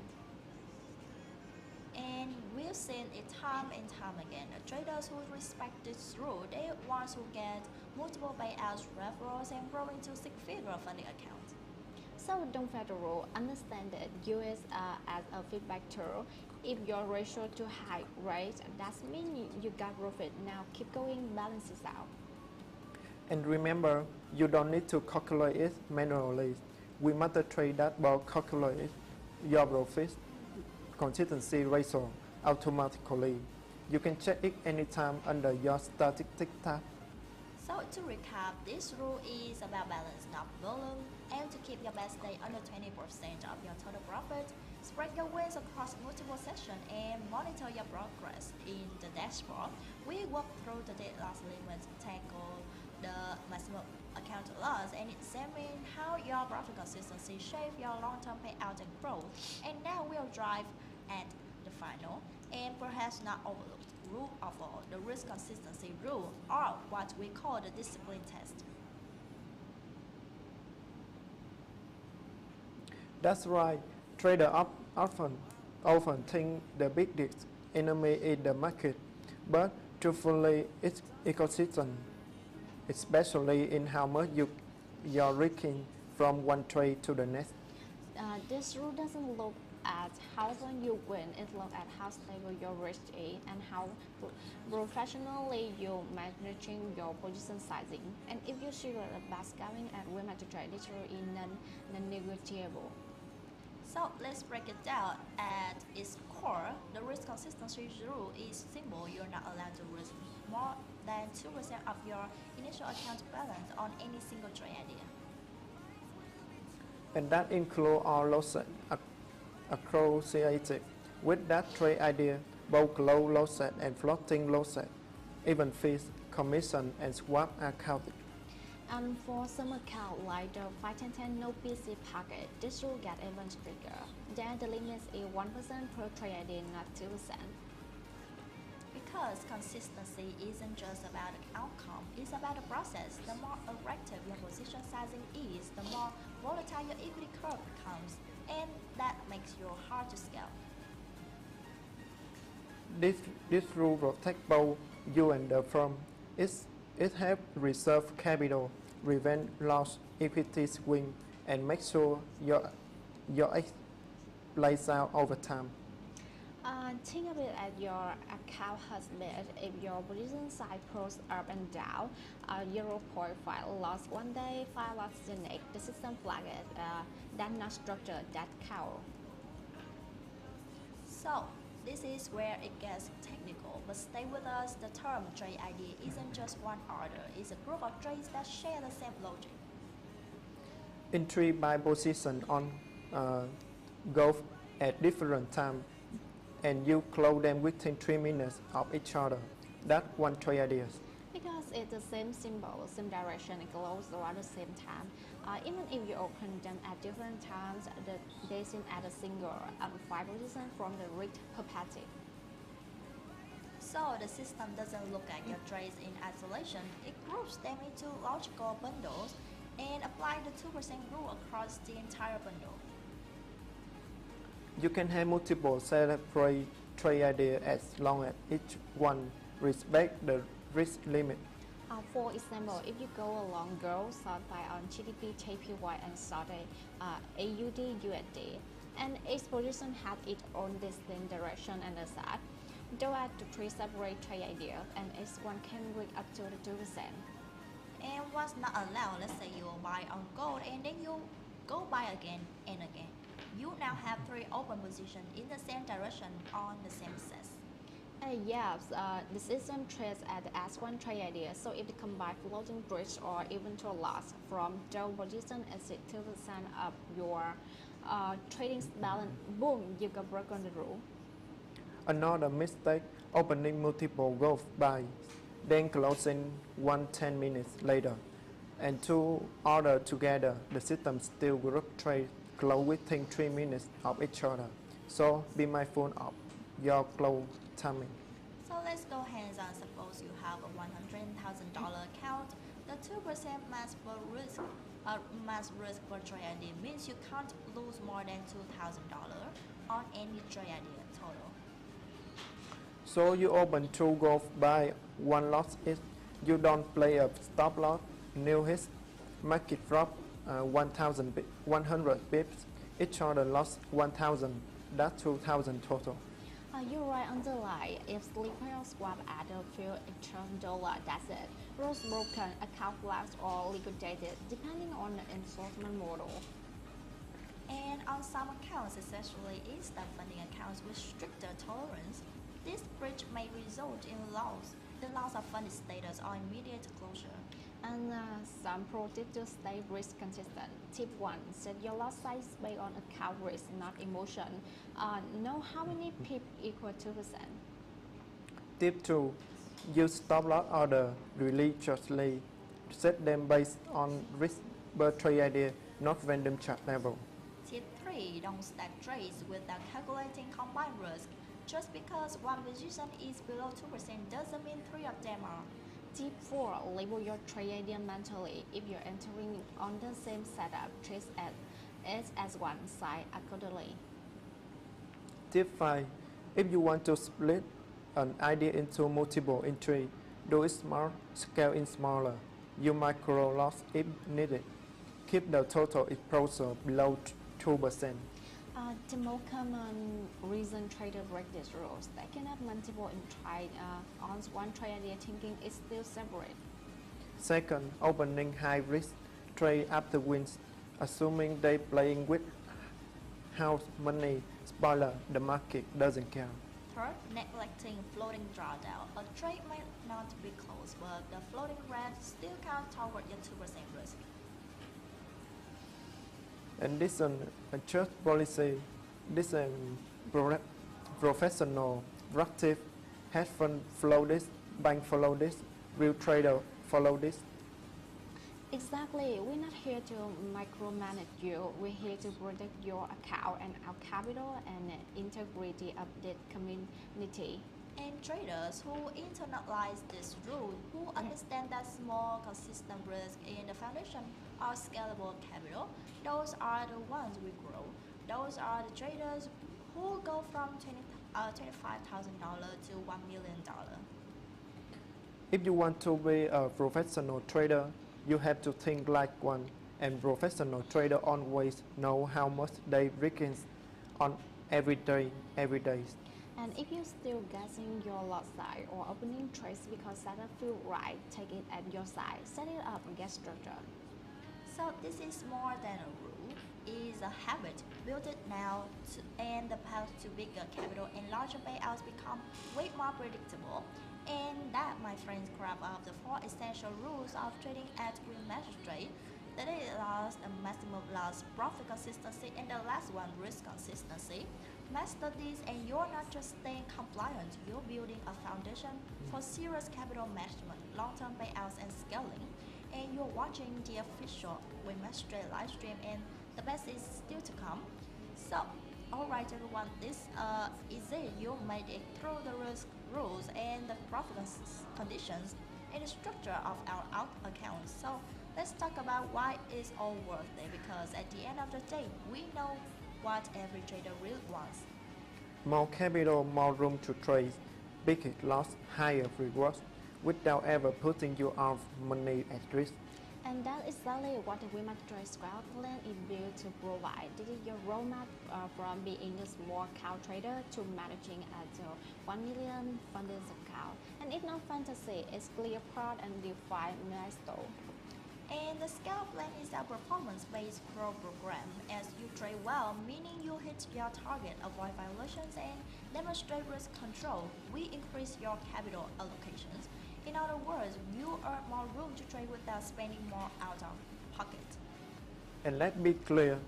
Speaker 1: And we've seen it time and time again. The traders who respect this rule, they're ones who get multiple payouts, referrals, and grow into six-figure funding accounts.
Speaker 3: So don't fail the rule. Understand that use it as a feedback tool. If your ratio too high, right, that means you got profit. Now keep going, balance it out.
Speaker 2: And remember, you don't need to calculate it manually. WeMasterTrade dashboard calculates your profit consistency ratio automatically. You can check it anytime under your statistics tab.
Speaker 1: So to recap, this rule is about balance, not volume. Aim to keep your best day under 20% of your total profit. Spread your wins across multiple sessions and monitor your progress in the dashboard. We walk through the dead loss limits, tackle the maximum account loss, and examine how your profit consistency shape your long-term payout and growth. And now we'll drive at the final and perhaps not overlooked rule of all, the risk consistency rule, or what we call the discipline test.
Speaker 2: That's right. Traders often think the biggest enemy is the market, but truthfully, it's ecosystem, especially in how much you're risking from one trade to the next.
Speaker 3: This rule doesn't look at how often you win, it looks at how stable your risk is and how professionally you're managing your position sizing. And if you secret about scaling at WeMasterTrade, this rule is non-negotiable.
Speaker 1: So let's break it down. At its core, the risk consistency rule is simple. You're not allowed to risk more than 2% of your initial account balance on any single trade idea.
Speaker 2: And that includes all losses associated with that trade idea, both low losses and floating losses, even fees, commission, and swap are counted.
Speaker 3: And for some account like the 510 no PC packet, this rule get even stricter. Then the limit is 1% per trade ID, not 2%.
Speaker 1: Because consistency isn't just about the outcome, it's about the process. The more aggressive your position sizing is, the more volatile your equity curve becomes, and that makes you hard to scale.
Speaker 2: This rule protects both you and the firm. It helps reserve capital, prevent loss, equity swing, and make sure your plays out over time.
Speaker 3: Think of it as your account has made. If your position size goes up and down, 0.5 loss one day, 5 loss the next, the system flag it. That's not structure, that count.
Speaker 1: So, this is where it gets technical, but stay with us. The term trade idea isn't just one order, it's a group of trades that share the same logic.
Speaker 2: Entry by position on go at different times, and you close them within 3 minutes of each other. That's one trade idea.
Speaker 3: Because it's the same symbol, same direction, and close around the same time. Even if you open them at different times, they seem at a single and 5 position from the risk perspective.
Speaker 1: So the system doesn't look at your trades in isolation, it groups them into logical bundles and apply the 2% rule across the entire bundle.
Speaker 2: You can have multiple separate trade ideas as long as each one respects the risk limit.
Speaker 3: For example, if you go along gold, short buy on GDP, JPY, and short AUD, USD, and each position has its own distinct direction and the side, there are 3 separate trade ideas, and each one can reach up to the 2%.
Speaker 1: And what's not allowed, let's say you buy on gold and then you go buy again and again. You now have 3 open positions in the same direction on the same axis.
Speaker 3: Yes, the system trades as one trade idea, so if you combine floating bridge or eventual loss from double position exceed 2% of your trading balance, boom, you can break on the rule.
Speaker 2: Another mistake, opening multiple gold buys, then closing one 10 minutes later, and 2 orders together. The system still group trade close within 3 minutes of each other. So be mindful of your close timing.
Speaker 1: So let's go hands-on. Suppose you have a $100,000 account. The 2% max risk per trade idea means you can't lose more than $2,000 on any trade idea total.
Speaker 2: So you open 2 gold buy, 1 loss is you don't play a stop loss, new hit, market drop 100 pips, each order lost 1,000, that's 2,000 total.
Speaker 3: You're right on the line. If sleeper or swap at a few extra dollar, that's it. Rules broken, account flagged or liquidated, depending on the enforcement model.
Speaker 1: And on some accounts, especially instant funding accounts with stricter tolerance, this breach may result in loss, the loss of funding status or immediate closure.
Speaker 3: And some pro tips to stay risk consistent. Tip 1. Set your lot size based on account risk, not emotion. Know how many pips equal 2%.
Speaker 2: Tip 2. Use stop loss order religiously. Set them based on risk per trade idea, not random chart level.
Speaker 1: Tip 3. Don't stack trades without calculating combined risk. Just because one position is below 2% doesn't mean 3 of them are.
Speaker 3: Tip 4. Label your trade idea mentally. If you're entering on the same setup, treat it as one side accordingly.
Speaker 2: Tip 5. If you want to split an idea into multiple entries, do it smart, scale in smaller. Use micro loss if needed. Keep the total exposure below 2%.
Speaker 3: The most common reason traders break these rules, they cannot multiple in trade on one trade idea thinking is still separate.
Speaker 2: Second, opening high risk trade after wins, assuming they playing with house money. Spoiler, the market doesn't care.
Speaker 1: Third, neglecting floating drawdown. A trade might not be close, but the floating rate still counts toward your 2% risk.
Speaker 2: And this is a church policy. This is professional, active, hedge fund follow this, bank follow this, real trader follow this.
Speaker 3: Exactly, we're not here to micromanage you, we're here to protect your account and our capital and integrity of the community.
Speaker 1: And traders who internalize this rule, who understand that small, consistent risk in the foundation of scalable capital, those are the ones we grow. Those are the traders who go from $25,000 to $1 million.
Speaker 2: If you want to be a professional trader, you have to think like one, and professional trader always know how much they reckon on every day.
Speaker 3: And if you're still guessing your lot size or opening trades because setup feel right, take it at your side, set it up and get structure.
Speaker 1: So this is more than a rule, it is a habit. Build it now and the path to bigger capital and larger payouts become way more predictable. And that, my friends, grab up the 4 essential rules of trading at WeMasterTrade. The daily loss, the maximum loss, profit consistency, and the last one, risk consistency. Master these and you're not just staying compliant, you're building a foundation for serious capital management, long-term payouts, and scaling. And you're watching the official WeMasterTrade live stream, and the best is still to come. So, alright everyone, this is it. You made it through the risk rules and the profit conditions and the structure of our out account. So let's talk about why it's all worth it, because at the end of the day, we know what every trader really wants.
Speaker 2: More capital, more room to trade, bigger loss, higher rewards, without ever putting your own money at risk.
Speaker 3: And that is exactly what the WeMasterTrade Square plan is built to provide. This is your roadmap from being a small account trader to managing at 1 million funded account. And it's not fantasy, it's clear part and defined milestone.
Speaker 1: And the scale plan is a performance-based program. As you trade well, meaning you hit your target, avoid violations, and demonstrate risk control, we increase your capital allocations. In other words, you earn more room to trade without spending more out of pocket.
Speaker 2: And let's be clear,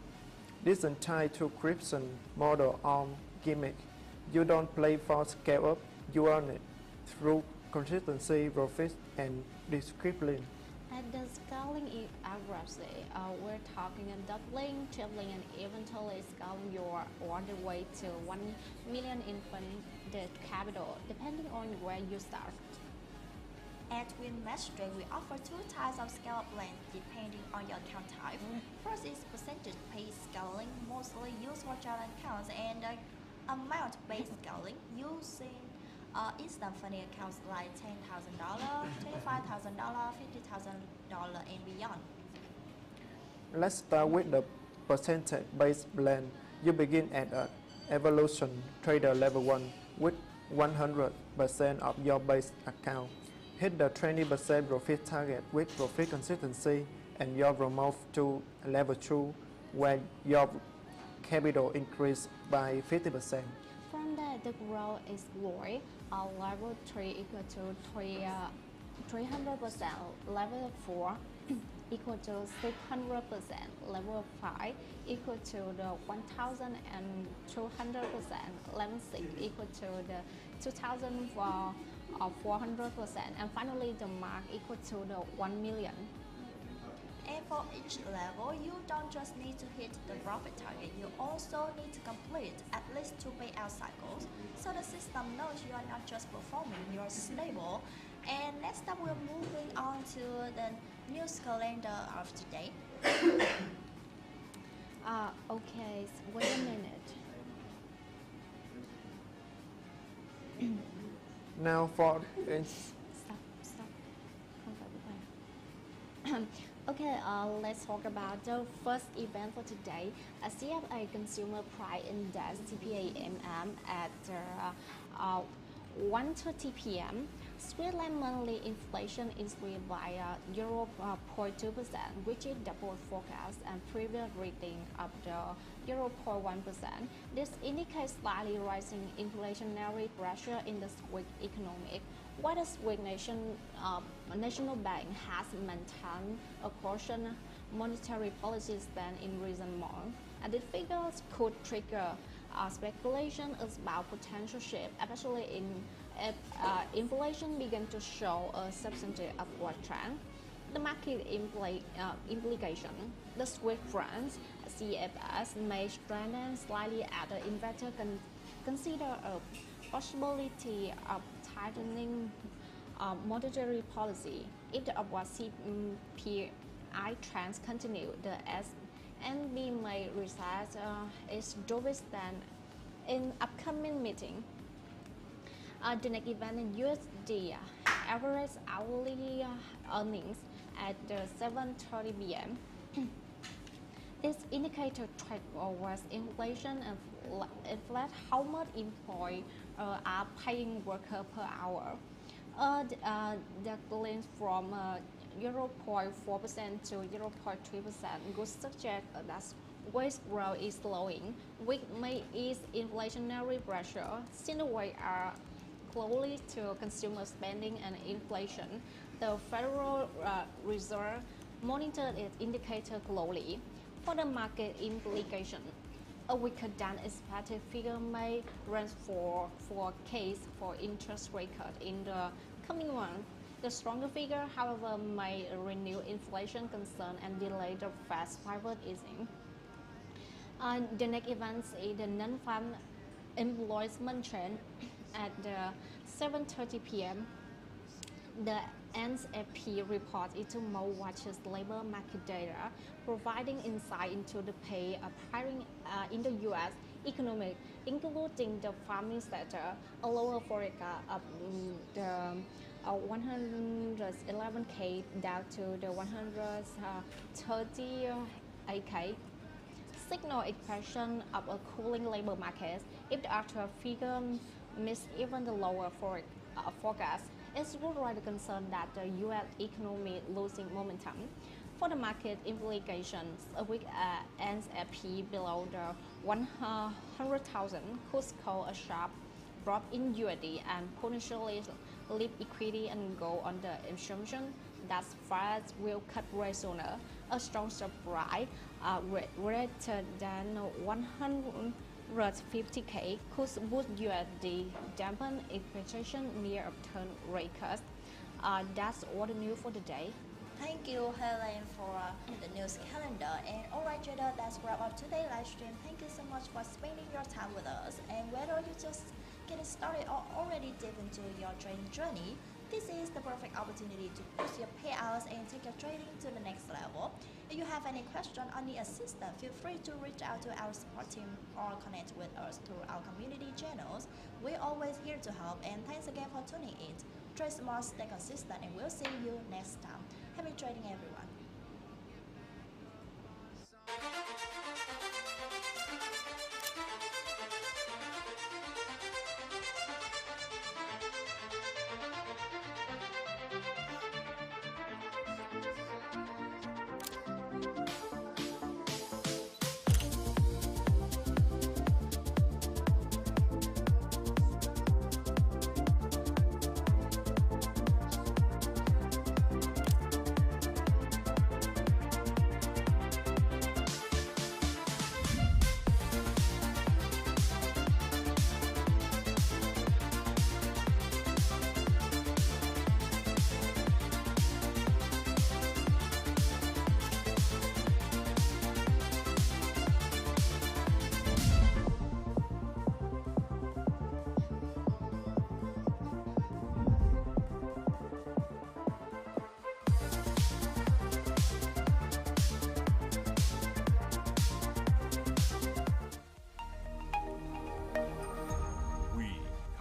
Speaker 2: this entire subscription model on gimmick. You don't play for scale up, you earn it through consistency, profit, and discipline.
Speaker 3: At the scaling accuracy, we're talking doubling, tripling, and eventually scaling your all the way to 1 million in funded capital, depending on where you start.
Speaker 1: At WeMasterTrade, we offer 2 types of scale plans depending on your account type. First is percentage-based scaling, mostly used for challenge accounts, and amount-based scaling, using instant funding accounts like $10,000, $25,000, $50,000, and beyond.
Speaker 2: Let's start with the percentage-based plan. You begin at an Evolution Trader Level 1 with 100% of your base account. Hit the 20% profit target with profit consistency, and you're promoted to Level 2, where your capital increased by 50%.
Speaker 3: From there, the growth is glory. Level 3 equal to 300%. Level 4 equal to 600%, level 5 equal to the 1200%, level 6 equal to the 2400%, and finally the mark equal to the 1 million.
Speaker 1: And for each level, you don't just need to hit the profit target, you also need to complete at least 2 payout cycles, so the system knows you are not just performing, you are stable. And next up, we're moving on to the news calendar of today.
Speaker 3: Okay, wait a minute.
Speaker 2: Now for
Speaker 3: Stop. Okay, let's talk about the first event for today. A CFA Consumer Price Index (CPI-MM) at 1:30 p.m. Switzerland monthly inflation increased by 0.2%, which is double forecast and previous reading of the 0.1%. This indicates slightly rising inflationary pressure in the Swiss economy. While the Swiss National Bank has maintained a cautious monetary policy stand in recent months, and the figures could trigger speculation about potential shift, especially if inflation begins to show a substantial upward trend. The market implication: the Swiss franc CFS may strengthen slightly as the investor consider a possibility of tightening monetary policy. If the upward CPI trends continue, the SNB may resize its dovish stand in upcoming meeting. The next event in USD average hourly earnings at 7:30 p.m. This indicator track was inflation and reflect how much employees are paying worker per hour. The gains from 0.4% to 0.3% would suggest that wage growth is slowing, which may ease inflationary pressure, since the wages are closely to consumer spending and inflation. The Federal Reserve monitors its indicator closely. For the market implication, a weaker than expected figure may range for case for interest rate cut in the coming month. The stronger figure, however, may renew inflation concern and delay the Fed's pivot easing. The next event is the non-farm employment trend at 7:30 p.m. The NFP report into more watches labor market data, providing insight into the pay of hiring in the U.S. economy, including the farming sector, a lower forecast of the 111K down to the 138K. Signal expression of a cooling labor market. If the actual figure miss even the lower forecast, it's worldwide concern that the U.S. economy losing momentum. For the market implications, a weak NFP below the 100,000 could cause a sharp drop in USD and potentially leave equity and gold on the assumption that Fed will cut rates sooner. A strong surprise greater than 150K could boost USD, dampen expectation near upturn rate cuts. That's all the news for today.
Speaker 1: Thank you, Helen, for the news calendar. And alright, Jada, that's wrap up today's live stream. Thank you so much for spending your time with us. And whether you just getting started or already deep into your trading journey, this is the perfect opportunity to boost your payouts and take your trading to the next level. If you have any question or need assistance, feel free to reach out to our support team or connect with us through our community channels. We're always here to help, and thanks again for tuning in. Trade smart, stay consistent, and we'll see you next time. Happy trading, everyone.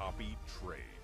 Speaker 4: copy trade.